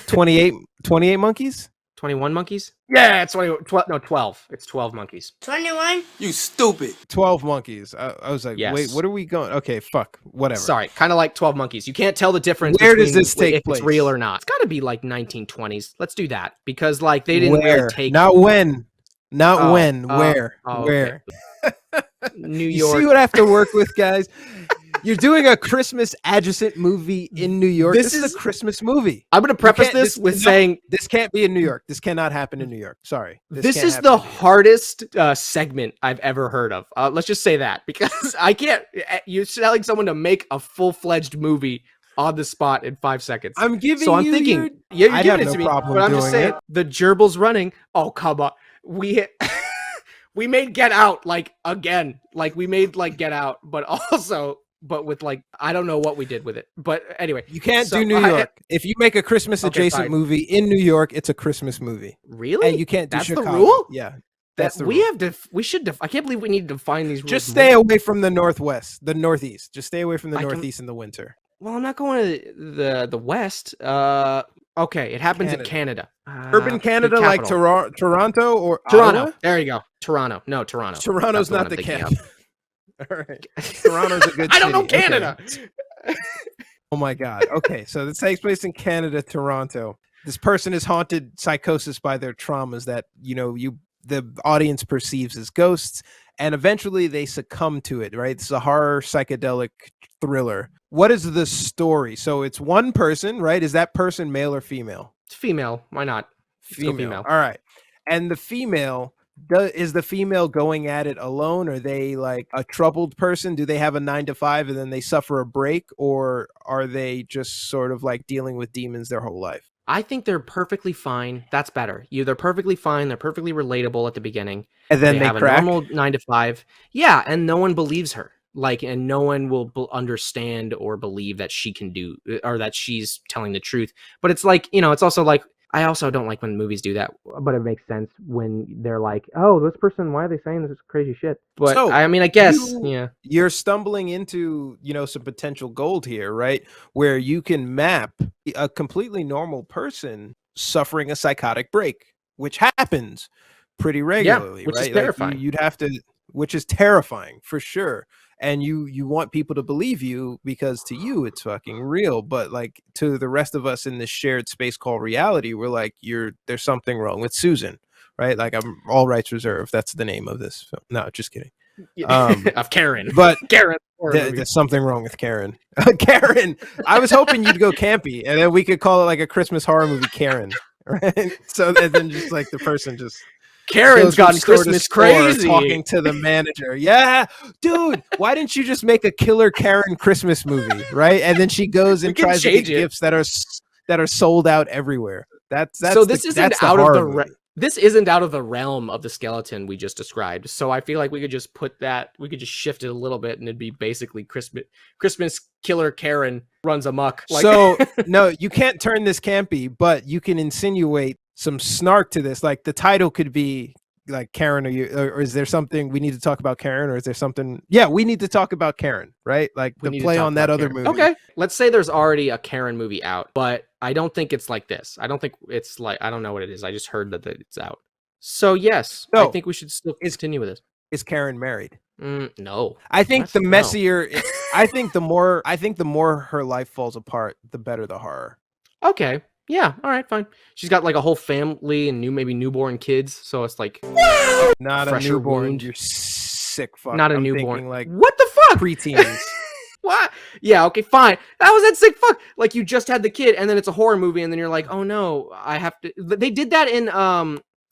28 monkeys. 21 monkeys? Yeah, it's 12. It's 12 monkeys. 21? You stupid. 12 monkeys. I was like, Yes. wait, what are we going? Okay, fuck, whatever. Sorry, kind of like 12 monkeys. You can't tell the difference. Where does between this take if place? It's real or not. It's got to be like 1920s. Let's do that because like they didn't Where? really take. Not when. Not Oh, when. oh, Where? oh, Where? New You York. see what I have to work with, guys? You're doing a Christmas adjacent movie in New York. This is a Christmas movie. I'm going to preface can't- this with saying This can't be in New York. This cannot happen in New York. Sorry. this can't is happen the in New York. hardest segment I've ever heard of. Let's just say that because I can't. You're telling someone to make a full-fledged movie on the spot in 5 seconds. I'm giving So I'm you thinking, your- yeah, you're I'd giving have it to no me, problem but I'm just doing saying it. the gerbil's running. Oh, come on. We we made Get Out like again. Like we made like Get Out, but with like I don't know what we did with it. But anyway, You can't so do New York. If you make a Christmas Okay, adjacent fine. movie in New York, it's a Christmas movie. Really? And you can't do That's the Chicago. rule? Yeah. That's the we rule. have to. We should. I can't believe we need to define these rules. Just stay away from the Northwest, the Northeast. Just stay away from the I can- Northeast in the winter. Well, I'm not going to the West. Okay, it happens in Canada. Urban Canada, like capital. Toronto or Toronto. Ottawa? There you go. Toronto. No, Toronto. Toronto's That's not the one I'm cap. thinking All right. Toronto's a good I don't know city. Okay. Canada. Oh my God. Okay, so this takes place in Canada, Toronto. This person is haunted psychosis by their traumas that the audience perceives as ghosts, and eventually they succumb to it. Right? It's a horror psychedelic thriller. What is the story? So it's one person, right? Is that person male or female? It's female. Why not? Let's go Female. All right. And the female. Is the female going at it alone? Are they like a troubled person? Do they have a 9 to 5 and then they suffer a break, or are they just sort of like dealing with demons their whole life? I think they're perfectly fine. That's better. They're perfectly fine. They're perfectly relatable at the beginning. And then they have crack. a normal 9 to 5. Yeah, and no one believes her. And no one will understand or believe that she can do or that she's telling the truth. But it's like, it's also like, I also don't like when movies do that, but it makes sense when they're like, oh, this person, why are they saying this crazy shit? But So, I mean, I guess, You're stumbling into, some potential gold here, right? Where you can map a completely normal person suffering a psychotic break, which happens pretty regularly, which right? is terrifying. You'd have to, which is terrifying for sure. And you want people to believe you because to you it's fucking real, but like to the rest of us in this shared space called reality, we're like, there's something wrong with Susan, right? Like, I'm all rights reserved. That's the name of this film. No, just kidding. Of Karen, But Karen. there's something wrong with Karen. Karen. I was hoping you'd go campy, and then we could call it like a Christmas horror movie, Karen. Right? So then just like the person just. Karen's goes from gotten store to Christmas store crazy. talking to the manager. Yeah, dude, why didn't you just make a killer Karen Christmas movie, right? And then she goes and can tries to get change it. gifts that are sold out everywhere. That's So this that's isn't the out of horror the movie. this isn't out of the realm of the skeleton we just described. So I feel like we could just shift it a little bit, and it'd be basically Christmas killer Karen runs amok. So no, you can't turn this campy, but you can insinuate some snark to this. Like the title could be like Karen, or is there something we need to talk about Karen, or is there something? Yeah, we need to talk about Karen, right? Like We the need to play talk on that about other Karen. movie. Okay, let's say there's already a Karen movie out, but I don't think it's like this. I don't think it's like, I don't know what it is. I just heard that it's out. So yes, I So, think we should still continue with this. Is Karen married? No. I think the No. messier. I think the more her life falls apart, the better the horror. Okay. Yeah. All right. Fine. She's got like a whole family and maybe newborn kids. So it's like Not a fresher newborn. wound. You're sick. Fuck. not a I'm newborn. thinking, like What the fuck? preteens. What? Yeah. Okay. Fine. That was that sick fuck. Like you just had the kid, and then it's a horror movie, and then you're like, oh no, I have to. They did that in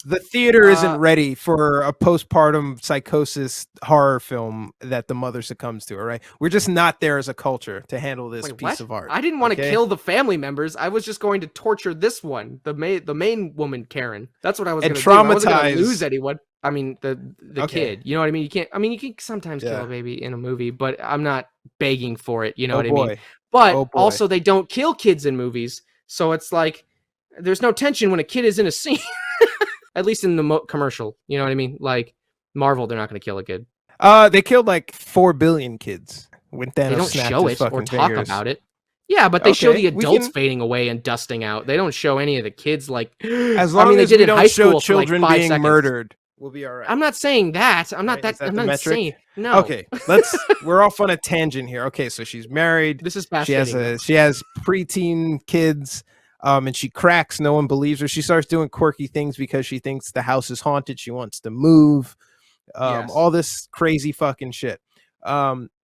The theater isn't ready for a postpartum psychosis horror film that the mother succumbs to. All right, we're just not there as a culture to handle this Wait, piece what? of art. I didn't want to okay? kill the family members. I was just going to torture this one, the main woman, Karen. That's what I was And going to do. I wasn't going traumatize- to lose anyone. I mean, the Okay. kid. You know what I mean? You can sometimes kill Yeah. a baby in a movie, but I'm not begging for it. You know Oh what I mean? boy. But Oh, boy. also, they don't kill kids in movies, so it's like There's no tension when a kid is in a scene. At least in the commercial, you know what I mean? Like Marvel, they're not going to kill a kid. They killed like 4 billion kids when Thanos They don't snapped show his it fucking or talk fingers. about it. Yeah, but they show Okay, the we adults can- fading away and dusting out. They don't show any of the kids like. As long they as did we in don't high show school for, like, children 5 being seconds. murdered, we'll be all right. I'm not saying that. I'm not Right? Is that. that I'm the not metric? saying no. Okay, we're off on a tangent here. Okay, so she's married. This is She has fascinating. she has preteen kids, and she cracks. No one believes her. She starts doing quirky things because she thinks the house is haunted. She wants to move. Yes. All this crazy fucking shit.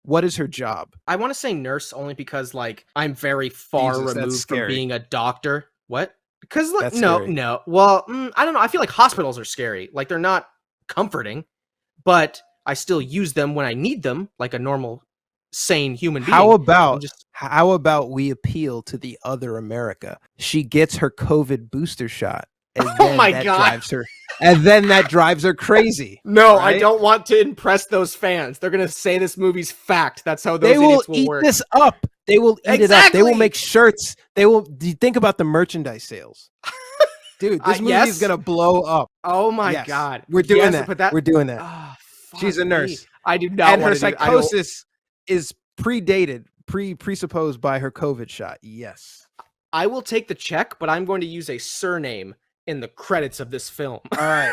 What is her job? I want to say nurse only because like I'm very far Jesus, that's removed from scary. being a doctor. What? Because like That's no, scary. no. Well, I don't know. I feel like hospitals are scary. Like they're not comforting, but I still use them when I need them, like a normal, sane human being. How I'm about we appeal to the other America? She gets her COVID booster shot. And Oh then my that God. drives her, and then that drives her crazy. No, I right? don't want to impress those fans. They're gonna say this movie's fact. That's how those They will idiots will eat work. this up. They will eat it up. They will Exactly. make shirts. They will. Do you think about the merchandise sales? Dude, this movie yes. is gonna blow up. Oh my Yes. God, We're doing Yes, that. but We're doing that. Oh, fuck She's a me. nurse. I do not And her want to. I don't- psychosis is presupposed by her COVID shot. Yes. I will take the check, but I'm going to use a surname in the credits of this film. All right.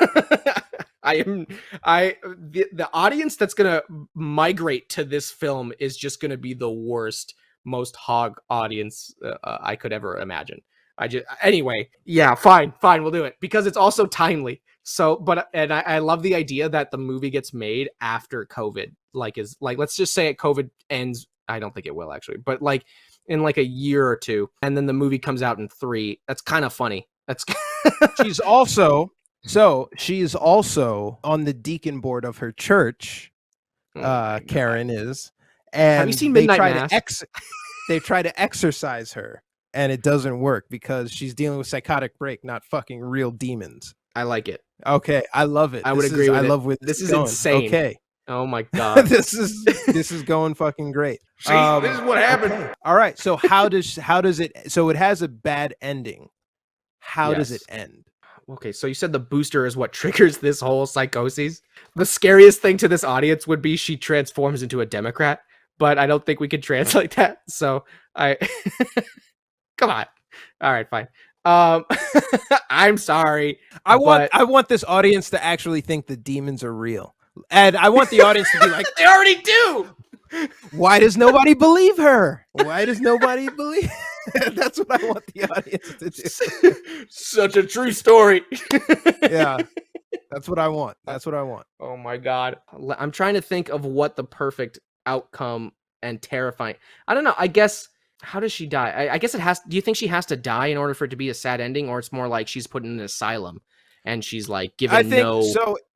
The audience that's gonna migrate to this film is just gonna be the worst, most hog audience I could ever imagine. Anyway, yeah, fine, we'll do it because it's also timely. So, I love the idea that the movie gets made after COVID. Let's just say COVID ends. I don't think it will actually, but like in like a year or two, and then the movie comes out in 3. That's kind of funny. That's She's also on the deacon board of her church. Karen is. And Have you seen Midnight Mass? They try to exorcise her, and it doesn't work because she's dealing with psychotic break, not fucking real demons. I like it. Okay, I love it. I would agree with I it. love with This is going. insane. Okay, Oh my God. this is going fucking great. See, this is what happened. Okay. All right, so how does it? So it has a bad ending. How does it Yes. end? Okay, so you said the booster is what triggers this whole psychosis. The scariest thing to this audience would be she transforms into a Democrat, but I don't think we could translate that. So I come on. All right, fine. I'm sorry. I want this audience to actually think the demons are real, and I want the audience to be like, They already do. why does nobody believe her? Why does nobody believe? That's what I want the audience to do. Such a true story. Yeah, that's what I want. That's what I want. Oh my God. I'm trying to think of what the perfect outcome and terrifying. I don't know. I guess, how does she die? I guess it has. Do you think she has to die in order for it to be a sad ending, or it's more like she's put in an asylum and she's like given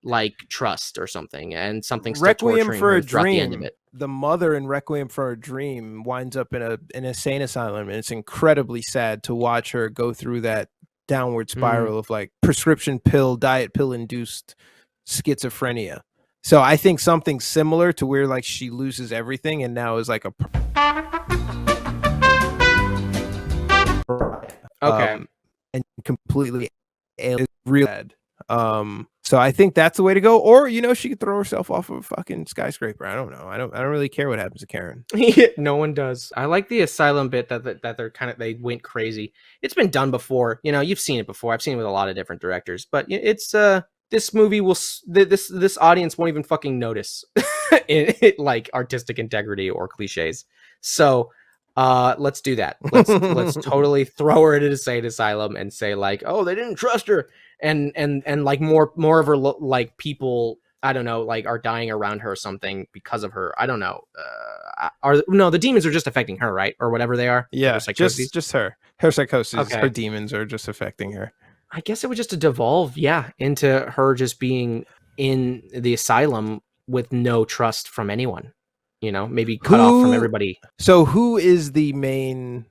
like trust or something, and something's still Requiem torturing for her a throughout the end of Dream. it? The mother in Requiem for a Dream winds up in an insane asylum, and it's incredibly sad to watch her go through that downward spiral of like prescription pill, diet pill induced schizophrenia. So I think something similar to where like she loses everything and now is like Okay. and completely real bad. So I think that's the way to go. Or she could throw herself off of a fucking skyscraper. I don't know. I don't really care what happens to Karen. No one does. I like the asylum bit that they went crazy. It's been done before. You've seen it before. I've seen it with a lot of different directors, but it's this movie this audience won't even fucking notice it like artistic integrity or cliches. So let's do that. Let's totally throw her into the insane asylum and say like, oh, they didn't trust her, and like more of her like people, I don't know, like are dying around her or something because of her. I don't know. The demons are just affecting her, right? Or whatever they are. Yeah, just her. Her psychosis, Okay. Her demons are just affecting her. I guess it would just devolve, into her just being in the asylum with no trust from anyone. Maybe cut off from everybody. So who is the main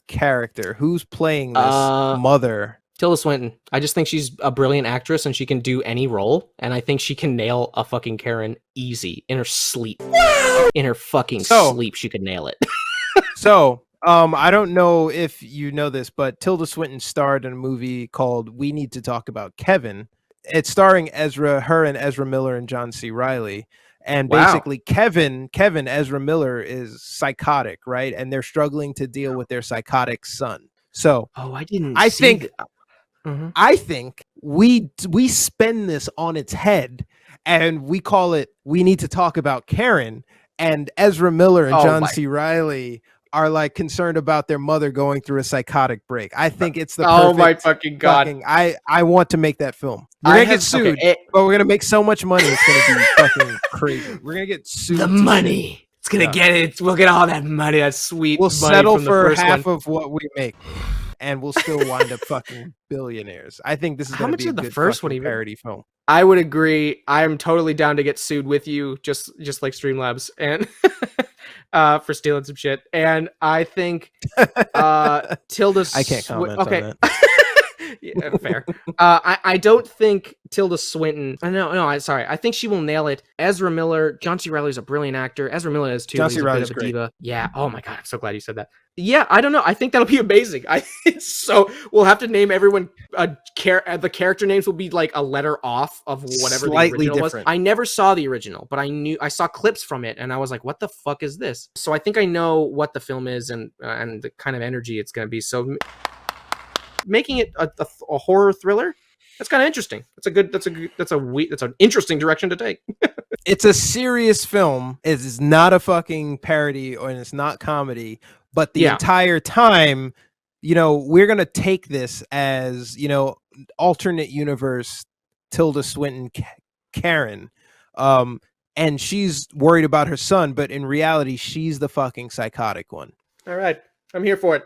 character? Who's playing this mother? Tilda Swinton. I just think she's a brilliant actress and she can do any role. And I think she can nail a fucking Karen easy in her sleep. In her fucking sleep, she could nail it. So I don't know if you know this, but Tilda Swinton starred in a movie called We Need to Talk About Kevin. It's starring her and Ezra Miller and John C. Reilly. And Wow. basically Kevin, Ezra Miller is psychotic, right? And they're struggling to deal with their psychotic son. So Oh, I didn't I see think Mhm. I think we spin this on its head and we call it We Need to Talk About Karen, and Ezra Miller and Oh John my C. Reilly are like concerned about their mother going through a psychotic break. I think it's the Oh perfect my fucking God. I want to make that film. We're I gonna get have- sued, okay, but we're gonna make so much money it's gonna be fucking crazy. We're gonna get sued. the to money. shit. It's gonna Yeah. get it. We'll get all that money. That sweet We'll money settle from the for first half one. of what we make, and we'll still wind up fucking billionaires. I think this is How gonna much be a did the good first one fucking even- parody film. I would agree. I am totally down to get sued with you, just like Streamlabs, and for stealing some shit. And I think Tilda. I can't comment on that. Yeah, fair. I don't think Tilda Swinton. No. Sorry. I think she will nail it. Ezra Miller, John C. Reilly is a brilliant actor. Ezra Miller is too. John But C. he's a bit Reilly's of a great. diva. Yeah. Oh my God. I'm so glad you said that. Yeah. I don't know. I think that'll be amazing. So we'll have to name everyone. The character names will be like a letter off of whatever Slightly the original different. was. I never saw the original, but I saw clips from it, and I was like, "What the fuck is this?" So I think I know what the film is and the kind of energy it's going to be. So making it a horror thriller, that's kind of interesting. That's an interesting direction to take. It's a serious film. It is not a fucking parody, and it's not comedy. But the entire time, we're gonna take this as alternate universe Tilda Swinton Karen, and she's worried about her son, but in reality, she's the fucking psychotic one. All right, I'm here for it.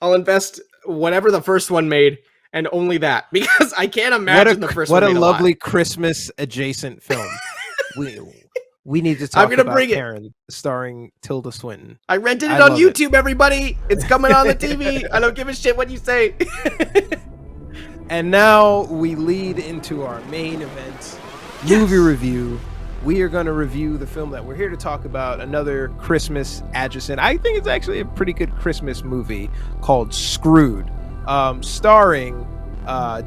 I'll invest whatever the first one made, and only that, because I can't imagine the first one. What a made lovely lot. Christmas adjacent film. we need to talk I'm gonna about bring Karen, starring Tilda Swinton. I rented it I on love it. YouTube, everybody. It's coming on the TV. I don't give a shit what you say. And now we lead into our main event, movie review. We are going to review the film that we're here to talk about, another Christmas adjacent. I think it's actually a pretty good Christmas movie called Screwed, starring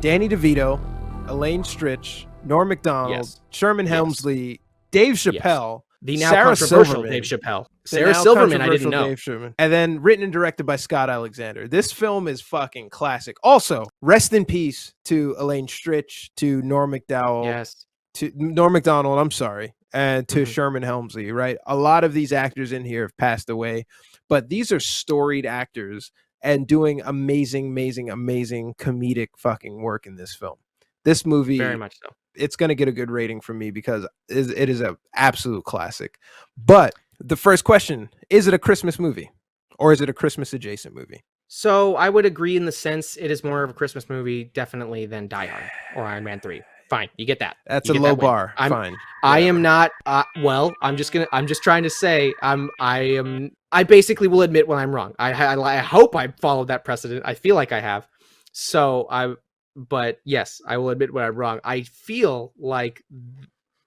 Danny DeVito, Elaine Stritch, Norm Macdonald, Sherman Helmsley, Dave Chappelle, the now Sarah controversial Silverman. Dave Chappelle. The Sarah now Silverman, I didn't controversial know. Dave Sherman. And then written and directed by Scott Alexander. This film is fucking classic. Also, rest in peace to Elaine Stritch, to Norm Macdonald. Yes. To Norm Macdonald, I'm sorry, and to Sherman Helmsley, right? A lot of these actors in here have passed away, but these are storied actors and doing amazing comedic fucking work in this film. This movie, Very much so. It's going to get a good rating from me because it is an absolute classic. But the first question, is it a Christmas movie or is it a Christmas adjacent movie? So I would agree in the sense it is more of a Christmas movie, definitely, than Die Hard or Iron Man 3. Fine, you get that. That's a low bar. Fine. I am not. Well, I'm just trying to say I basically will admit when I'm wrong. I hope I followed that precedent. I feel like I have. But yes, I will admit when I'm wrong. I feel like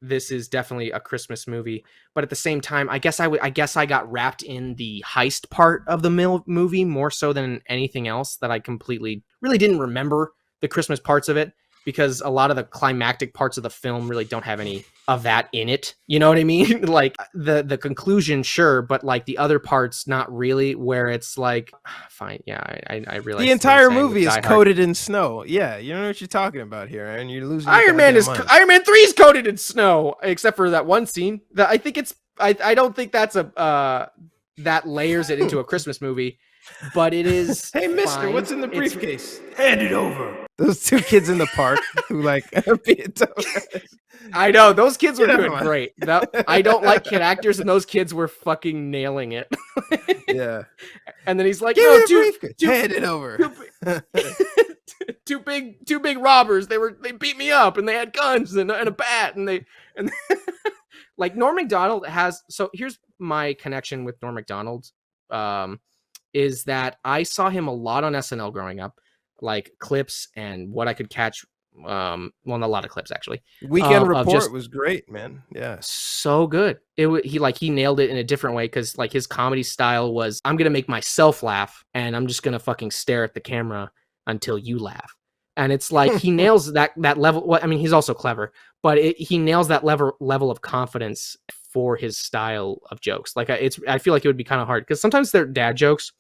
this is definitely a Christmas movie, but at the same time, I guess I got wrapped in the heist part of the movie more so than anything else, that I completely really didn't remember the Christmas parts of it, because a lot of the climactic parts of the film really don't have any of that in it. You know what I mean? Like the conclusion, sure, but like the other parts, not really, where it's like, fine. Yeah, I realize the entire movie is coated in snow. Yeah, you don't know what you're talking about here, and you're losing. Iron Man 3 is coated in snow, except for that one scene. That I think I don't think that's that layers it into a Christmas movie, but it is. Hey, mister, fine. what's in the briefcase? Hand it over. Those two kids in the park who like I know those kids were doing great. I don't like kid actors, and those kids were fucking nailing it. Yeah. And then he's like, "Give "No, me the briefcase. Hand it over." Two big robbers. They beat me up, and they had guns and a bat, and like Norm Macdonald has. So here's my connection with Norm Macdonald, is that I saw him a lot on SNL growing up, like clips and what I could catch well, not a lot of clips actually. Weekend of Report just was great, man. Yeah. so good. He nailed it in a different way, because like his comedy style was, I'm gonna make myself laugh and I'm just gonna fucking stare at the camera until you laugh. And it's like he nails that level. Well, I mean, he's also clever, but he nails that level of confidence for his style of jokes. Like I feel like it would be kind of hard because sometimes they're dad jokes,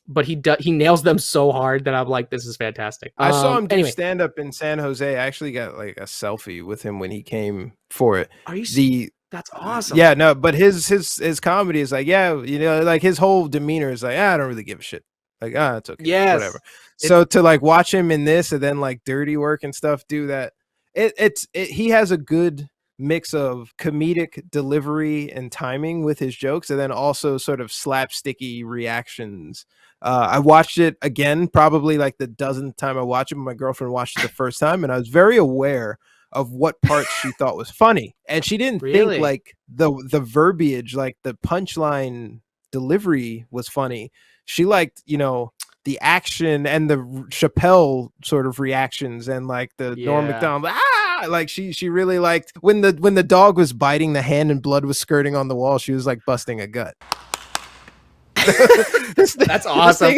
but he nails them so hard that I'm like, this is fantastic. I saw him do anyway. stand up in San Jose. I actually got like a selfie with him when he came for it. Are you That's awesome. Yeah, no, but his comedy is like, yeah, like his whole demeanor is like, I don't really give a shit. Like, it's okay. Yes. Whatever. So to like watch him in this and then like Dirty Work and stuff do that, he has a good mix of comedic delivery and timing with his jokes, and then also sort of slapsticky reactions. I watched it again, probably like the dozenth time I watched it. My girlfriend watched it the first time, and I was very aware of what parts she thought was funny, and she didn't think like the verbiage, like the punchline delivery was funny. She liked, the action and the Chappelle sort of reactions and like the Norm Macdonald, like she really liked when the dog was biting the hand and blood was skirting on the wall. She was like busting a gut. That's awesome.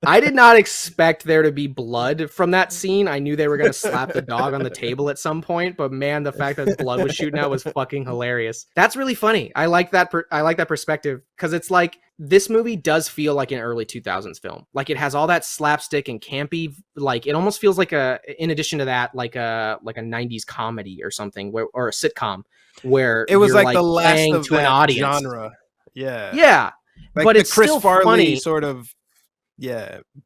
I did not expect there to be blood from that scene. I knew they were going to slap the dog on the table at some point, but man, the fact that blood was shooting out was fucking hilarious. That's really funny. I like that. I like that perspective, because it's like this movie does feel like an early 2000s film. Like it has all that slapstick and campy. Like it almost feels like in addition to that, like a 90s comedy or something, or a sitcom where it was like the last of to an audience genre. Yeah. Yeah. Like but the it's Chris still Farley funny. sort of,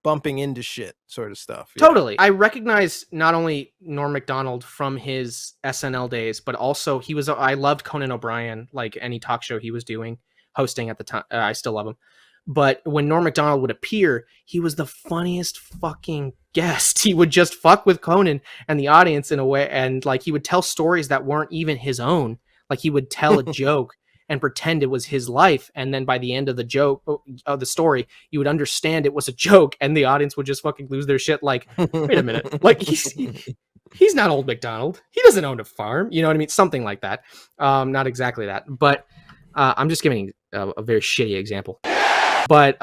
bumping into shit sort of stuff. Yeah. Totally. I recognize not only Norm Macdonald from his SNL days, but also I loved Conan O'Brien, like any talk show he was hosting at the time. I still love him. But when Norm Macdonald would appear, he was the funniest fucking guest. He would just fuck with Conan and the audience in a way. And like, he would tell stories that weren't even his own. Like he would tell a joke and pretend it was his life, and then by the end of the story, you would understand it was a joke, and the audience would just fucking lose their shit. Like, wait a minute, like he's not old MacDonald. He doesn't own a farm. You know what I mean? Something like that. Not exactly that, but I'm just giving a very shitty example. But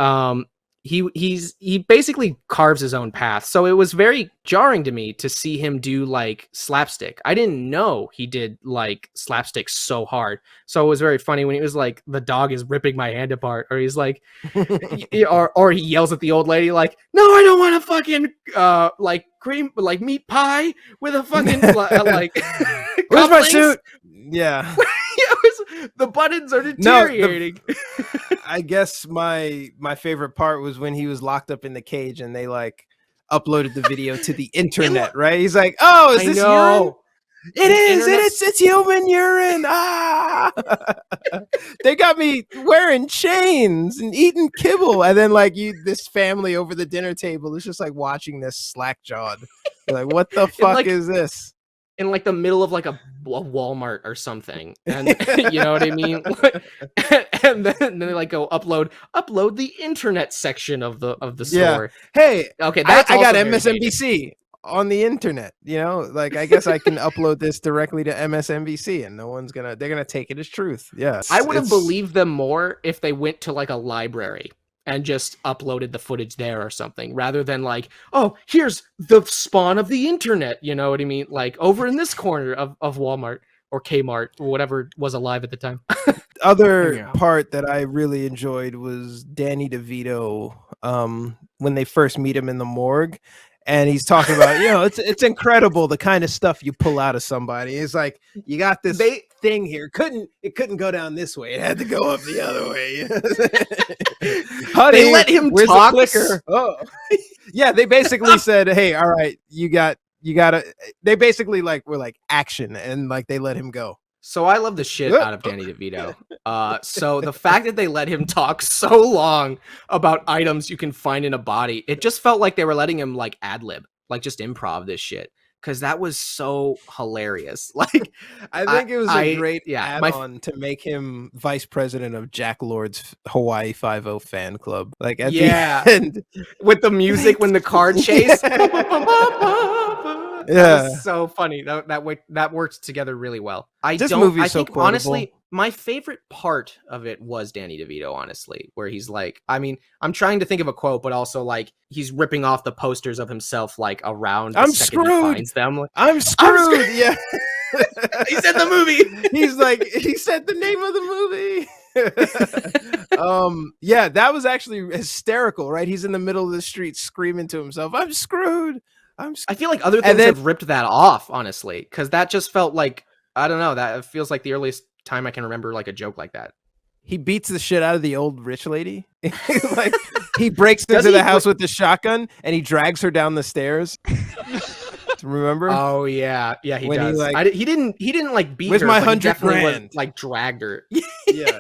he basically carves his own path. So it was very jarring to me to see him do like slapstick. I didn't know he did like slapstick so hard. So it was very funny when he was like, the dog is ripping my hand apart, or he's like, or he yells at the old lady like, no, I don't want a fucking like cream, like meat pie with a fucking like where's my suit? Yeah. The buttons are deteriorating. I guess my favorite part was when he was locked up in the cage and they like uploaded the video to the internet, right? He's like, "Oh, is this urine? It is. It's human urine." They got me wearing chains and eating kibble, and then like this family over the dinner table is just like watching this slack-jawed. They're like, what the fuck is this? In like the middle of like a Walmart or something, and you know what I mean. and then they like go upload the internet section of the store. Yeah. Hey, okay, I got MSNBC on the internet. Like I guess I can upload this directly to MSNBC, and they're gonna take it as truth. Yeah, I would have believed them more if they went to like a library and just uploaded the footage there or something, rather than like, oh, here's the spawn of the internet. You know what I mean? Like over in this corner of Walmart or Kmart or whatever was alive at the time. Other part that I really enjoyed was Danny DeVito when they first meet him in the morgue. And he's talking about, it's incredible the kind of stuff you pull out of somebody. It's like, you got this thing here. It couldn't go down this way. It had to go up the other way. Honey, they let him where's talk. The clicker? Oh, yeah. They basically said, "Hey, all right, you gotta." They basically were like action, and like they let him go. So I love the shit out of Danny DeVito. So the fact that they let him talk so long about items you can find in a body, it just felt like they were letting him like ad-lib, like just improv this shit. Because that was so hilarious. Like, I think it was a great add-on to make him vice president of Jack Lord's Hawaii 5-0 fan club. Like at the end, with the music when the car chase. That Yeah. was so funny. That worked together really well. I movie's so think quotable. honestly, my favorite part of it was Danny DeVito, honestly, where he's like, I mean, I'm trying to think of a quote, but also like he's ripping off the posters of himself like around the I'm second he screwed. finds them. Like, I'm screwed. Yeah. He said the movie. He's like, he said the name of the movie. Yeah, that was actually hysterical, right? He's in the middle of the street screaming to himself, I'm screwed. I feel like other things have ripped that off, honestly, because that just felt like, I don't know, that feels like the earliest time I can remember like a joke like that. He beats the shit out of the old rich lady. Like he breaks into the house with the shotgun and he drags her down the stairs. Remember? Oh yeah, he when does. He didn't like beat with her. My but he definitely $100,000 was, like dragged her. Yeah.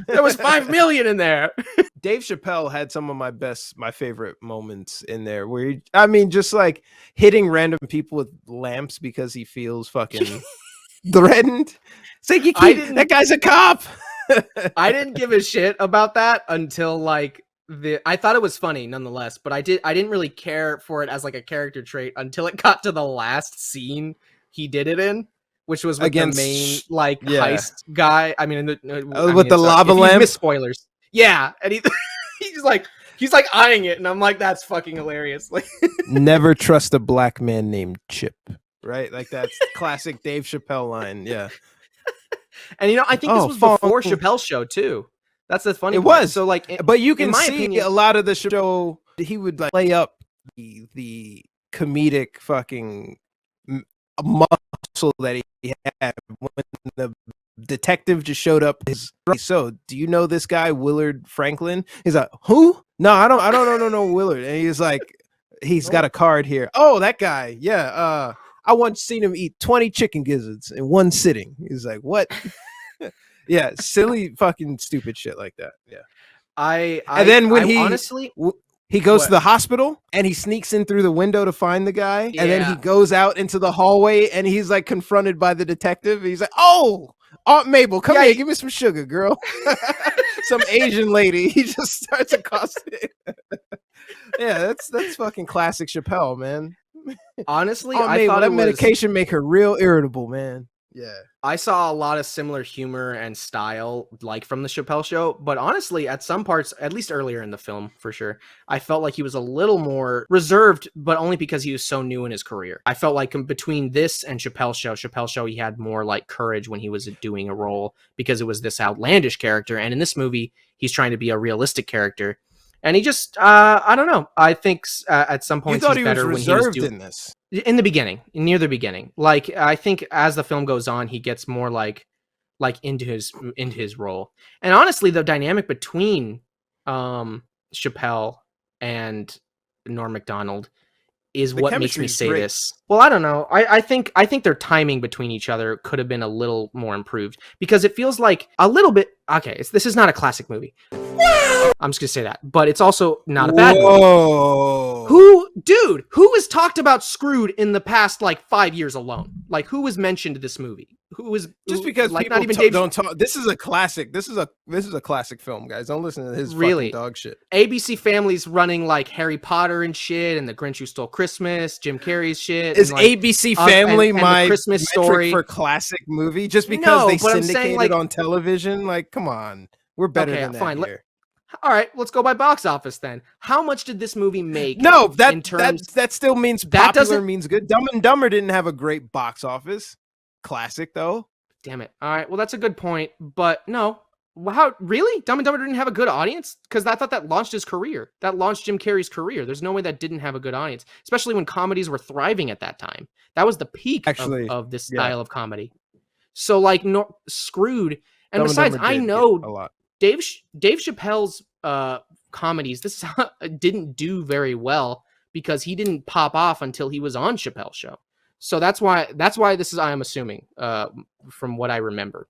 There was $5 million in there. Dave Chappelle had some of my favorite moments in there where just like hitting random people with lamps because he feels fucking threatened. It's like that guy's a cop. I didn't give a shit about that until like I thought it was funny nonetheless, but I didn't really care for it as like a character trait until it got to the last scene he did it in, which was with the main like heist guy. I mean, with the lava lamp. Miss spoilers, yeah, and he's like eyeing it, and I'm like, that's fucking hilarious. Like, never trust a black man named Chip, right? Like that's classic Dave Chappelle line. Yeah, and I think this was before Chappelle's show too. That's the funny. It was so like, but you can in my see opinion, a lot of the show. He would like play up the comedic fucking muscle that he had when the detective just showed up. So, do you know this guy Willard Franklin? He's like, who? No, I don't know Willard. And he's like, he's got a card here. Oh, that guy. Yeah. I once seen him eat 20 chicken gizzards in one sitting. He's like, what? Yeah, silly fucking stupid shit like that. Yeah. And then when he goes to the hospital and he sneaks in through the window to find the guy, and then he goes out into the hallway and he's like confronted by the detective. He's like, "Oh, Aunt Mabel, come here, give me some sugar, girl." Some Asian lady. He just starts accosting. Yeah, that's fucking classic Chappelle, man. Honestly, I thought that medication make her real irritable, man. Yeah. I saw a lot of similar humor and style like from the Chappelle show, but honestly, at some parts, at least earlier in the film for sure, I felt like he was a little more reserved, but only because he was so new in his career. I felt like between this and Chappelle show, he had more like courage when he was doing a role because it was this outlandish character. And in this movie, he's trying to be a realistic character. And he just, I don't know. I think at some point he's better when he was doing this. In the beginning, near the beginning. Like, I think as the film goes on, he gets more like into his role. And honestly, the dynamic between Chappelle and Norm Macdonald is what makes me say great. This. Well, I don't know. I think their timing between each other could have been a little more improved because it feels like a little bit. Okay, this is not a classic movie. I'm just gonna say that, but it's also not a bad movie. Who has talked about Screwed in the past like 5 years alone? Like, who was mentioned in this movie? Just because like not even don't talk. This is a classic. This is a classic film, guys. Don't listen to his fucking dog shit. ABC Family's running like Harry Potter and shit, and The Grinch Who Stole Christmas, Jim Carrey's shit. Is like, ABC Family my Christmas metric story for classic movie? Just because they syndicated on television? Like, come on, we're better than that. Fine. Here. All right, let's go by box office then. How much did this movie make? No, that still means popular means good. Dumb and Dumber didn't have a great box office. Classic though. Damn it. All right, well that's a good point, but no. How really? Dumb and Dumber didn't have a good audience? Because I thought that launched his career. That launched Jim Carrey's career. There's no way that didn't have a good audience, especially when comedies were thriving at that time. That was the peak of this style of comedy. So like Screwed, and besides, I know a lot. Dave Chappelle's comedies didn't do very well because he didn't pop off until he was on Chappelle's show. So that's why this is, I am assuming, from what I remember.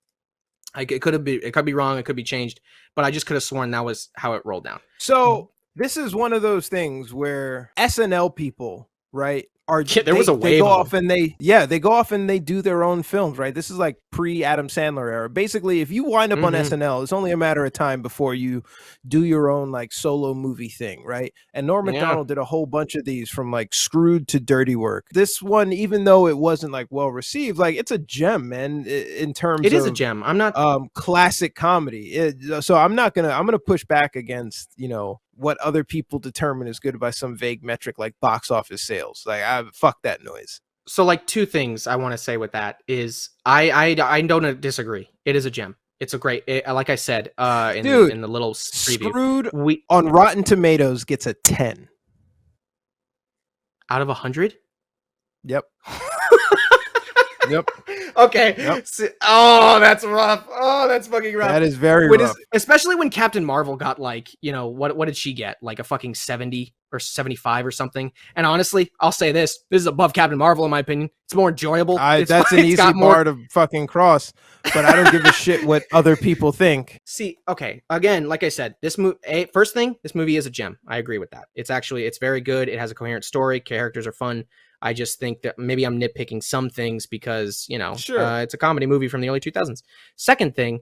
It could be wrong, it could be changed, but I just could have sworn that was how it rolled down. So this is one of those things where SNL people, right, are there was a they wave go of off and they go off and they do their own films, right? This is like pre Adam Sandler era. Basically, if you wind up on SNL, it's only a matter of time before you do your own like solo movie thing, right? And Norm Macdonald did a whole bunch of these, from like Screwed to Dirty Work. This one, even though it wasn't like well received, like it's a gem, man. In terms It is of a gem. I'm not classic comedy. So I'm gonna push back against, you know, what other people determine is good by some vague metric like box office sales. Like, fuck that noise. So like two things I want to say with that is I don't disagree. It is a gem. It's a great, like I said, in the little preview. Screwed on Rotten Tomatoes gets a 10 out of 100. Yep. Yep. Okay. Yep. Oh, that's rough. Oh, that's fucking rough. That is very rough. Especially when Captain Marvel got like, you know, what did she get? Like a fucking 70 or 75 or something. And honestly, I'll say this is above Captain Marvel in my opinion. It's more enjoyable. That's an easy bar to fucking cross, but I don't give a shit what other people think. See, okay. Again, like I said, this first thing, this movie is a gem. I agree with that. It's very good. It has a coherent story. Characters are fun. I just think that maybe I'm nitpicking some things because, you know, it's a comedy movie from the early 2000s. Second thing,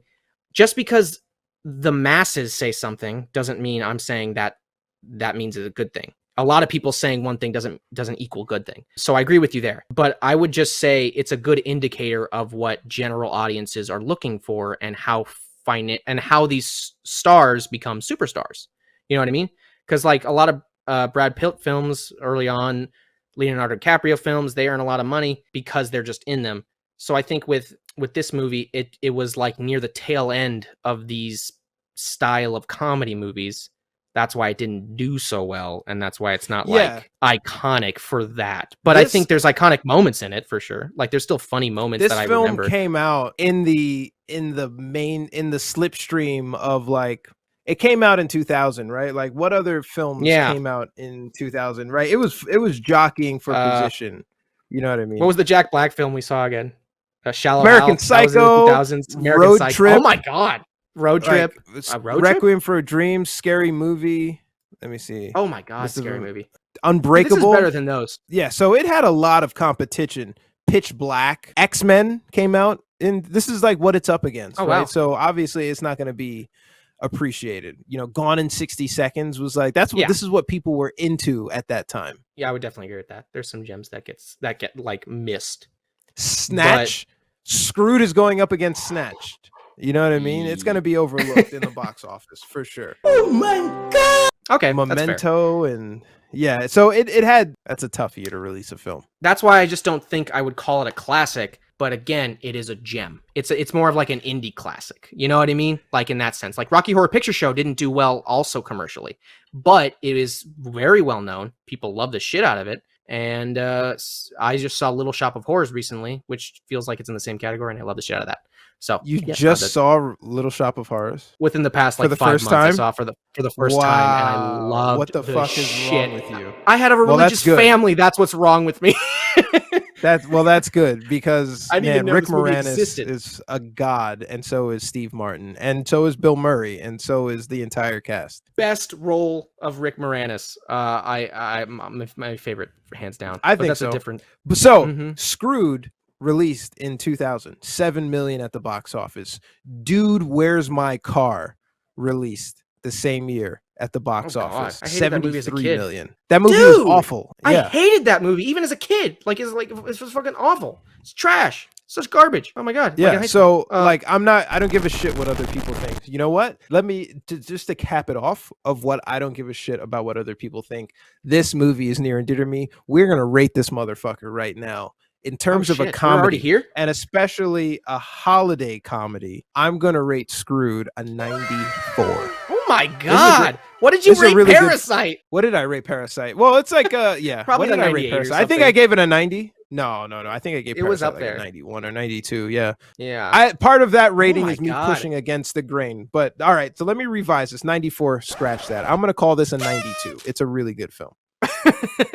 just because the masses say something doesn't mean I'm saying that means it's a good thing. A lot of people saying one thing doesn't equal good thing. So I agree with you there. But I would just say it's a good indicator of what general audiences are looking for and how these stars become superstars. You know what I mean? Because like a lot of Brad Pitt films early on, Leonardo DiCaprio films, they earn a lot of money because they're just in them. So I think with this movie, it was like near the tail end of these style of comedy movies. That's why it didn't do so well, and that's why it's not like iconic for that. But I think there's iconic moments in it for sure. Like there's still funny moments that I remember. This film came out in the slipstream of like, it came out in 2000, right? Like what other films came out in 2000, right? It was jockeying for position. You know what I mean? What was the Jack Black film we saw again? Shallow American Hal? Psycho, Road Trip. Oh my God. Road Trip. Requiem for a Dream, Scary Movie. Let me see. Oh my God, Scary Movie. Unbreakable. This is better than those. Yeah, so it had a lot of competition. Pitch Black. X-Men came out, and this is like what it's up against, right? Wow. So obviously it's not going to be appreciated. You know, Gone in 60 Seconds was like, this is what people were into at that time. Yeah, I would definitely agree with that. There's some gems that get like missed. Snatch. Screwed is going up against Snatched. You know what I mean? It's going to be overlooked in the box office for sure. Oh my God. Okay. Memento and so it had, that's a tough year to release a film. That's why I just don't think I would call it a classic, but again, it is a gem. It's more of like an indie classic. You know what I mean? Like in that sense, like Rocky Horror Picture Show didn't do well also commercially, but it is very well known. People love the shit out of it. And I just saw Little Shop of Horrors recently, which feels like it's in the same category, and I love the shit out of that. So you just saw Little Shop of Horrors within the past like 5 months. I saw for the first time, and I loved what the fuck is wrong with you? I had a religious family. That's what's wrong with me. That's good because man, Rick Moranis is a god, and so is Steve Martin, and so is Bill Murray, and so is the entire cast. Best role of Rick Moranis. My favorite, hands down. I think that's so. A different. So Screwed released in 2000, 7 million at the box office. Dude, Where's My Car released the same year at the box office. 73 million. That movie was awful. I hated that movie even as a kid. Like it was fucking awful. It's trash. It's such garbage. Oh my God. Yeah. So I don't give a shit what other people think. You know what? Let me just to cap it off of what I don't give a shit about what other people think. This movie is near and dear to me. We're going to rate this motherfucker right now. In terms of a comedy here? And especially a holiday comedy, I'm going to rate Screwed a 94. Oh my God. What did you rate really Parasite? What did I rate Parasite? Well, it's like, Probably what did I rate Parasite? I think I gave it a 90. No. I think I gave Parasite up like there. a 91 or 92. Yeah. Yeah. Part of that rating is me pushing against the grain. But all right, so let me revise this. 94, scratch that. I'm going to call this a 92. It's a really good film.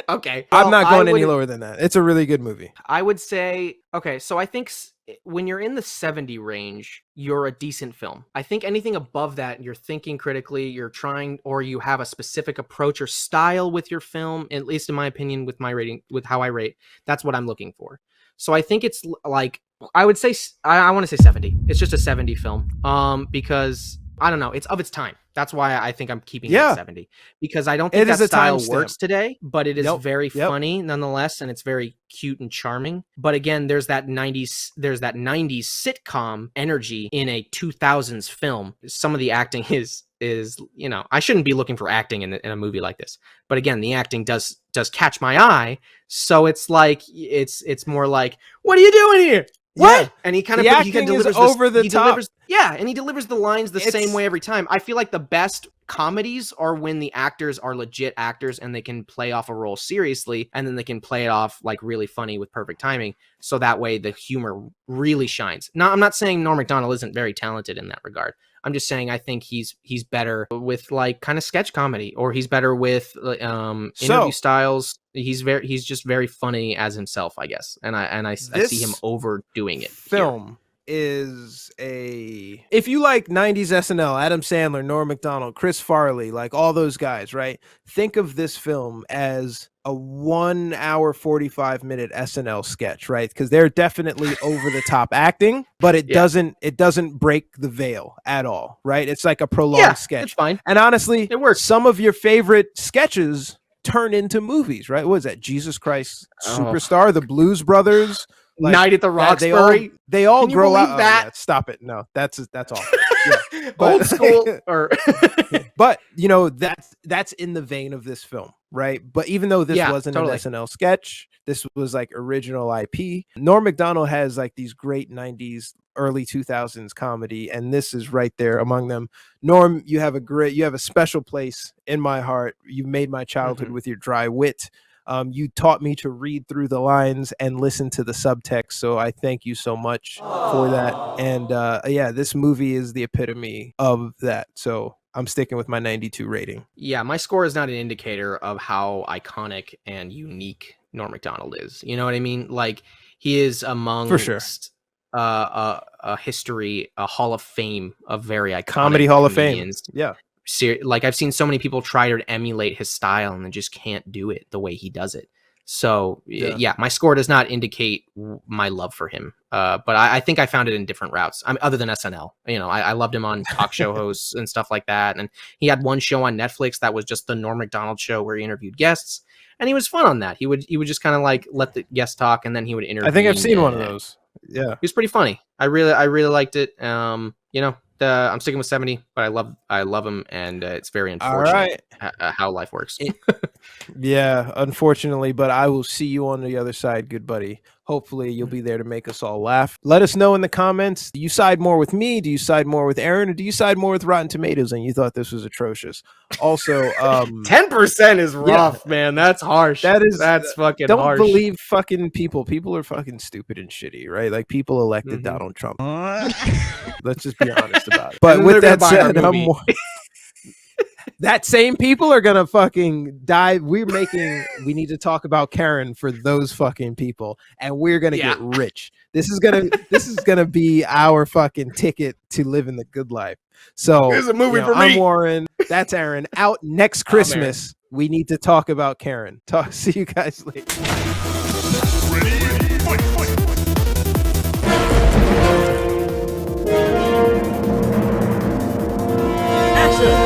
Okay. I'm Well, not going any would- lower than that. It's a really good movie. I would say, okay, so I think when you're in the 70 range, you're a decent film. I think anything above that, you're thinking critically, you're trying, or you have a specific approach or style with your film, at least in my opinion, with my rating, with how I rate, that's what I'm looking for. So I think it's like, I would say, I want to say 70. It's just a 70 film. Because I don't know, it's of its time. That's why I think I'm keeping it at 70, because I don't think that style works today, but it is very funny nonetheless, and it's very cute and charming. But again, there's that 90s sitcom energy in a 2000s film. Some of the acting is I shouldn't be looking for acting in a movie like this, but again, the acting does catch my eye. So it's like it's more like, what are you doing here? What? Yeah. And he kind of delivers over the top. And he delivers the lines the same way every time. I feel like the best comedies are when the actors are legit actors and they can play off a role seriously, and then they can play it off like really funny with perfect timing. So that way the humor really shines. Now, I'm not saying Norm Macdonald isn't very talented in that regard. I'm just saying I think he's better with like kind of sketch comedy, or he's better with interview styles. He's just very funny as himself, I guess. And I see him overdoing it. Film is if you like 90s SNL, Adam Sandler, Norm Macdonald, Chris Farley, like all those guys, right? Think of this film as a 1 hour 45-minute SNL sketch, right? Because they're definitely over the top acting, but it doesn't break the veil at all, right? It's like a prolonged sketch. It's fine. And honestly, it works. Some of your favorite sketches turn into movies, right? What is that? Jesus Christ Superstar, the Blues Brothers, like, Night at the Roxbury. They all grow out. That? Stop it! No, that's all. Yeah. Old school, or but that's in the vein of this film, right? But even though this wasn't an SNL sketch, this was like original IP. Norm Macdonald has like these great 90s, early 2000s comedy, and this is right there among them. Norm, you have a special place in my heart. You made my childhood with your dry wit. You taught me to read through the lines and listen to the subtext, so I thank you so much for that. And this movie is the epitome of that, so I'm sticking with my 92 rating. Yeah, my score is not an indicator of how iconic and unique Norm Macdonald is. You know what I mean? Like, he is amongst for sure a history, a hall of fame of very iconic comedy hall comedians. of fame. Yeah. Like, I've seen so many people try to emulate his style and they just can't do it the way he does it. So my score does not indicate my love for him. But I think I found it in different routes. I mean, other than SNL, I loved him on talk show hosts and stuff like that. And he had one show on Netflix that was just the Norm Macdonald show where he interviewed guests, and he was fun on that. He would just kind of like let the guests talk, and then he would interview. I think I've seen one of those. Yeah, he was pretty funny. I really liked it. I'm sticking with 70, but I love him, and it's very unfortunate how life works. Yeah, unfortunately, but I will see you on the other side, good buddy. Hopefully you'll be there to make us all laugh. Let us know in the comments. Do you side more with me? Do you side more with Aaron? Or do you side more with Rotten Tomatoes and you thought this was atrocious? Also, 10% is rough, man. That's harsh. That's fucking harsh. Don't believe fucking people. People are fucking stupid and shitty, right? Like, people elected Donald Trump. Let's just be honest about it. But with that said, that same people are gonna fucking die. We need to talk about Karen for those fucking people, and we're gonna get rich. This is gonna be our fucking ticket to living the good life. So here's a movie for me. I'm Warren. That's Aaron. Out next Christmas. We need to talk about Karen. See you guys later. Ready? Fight.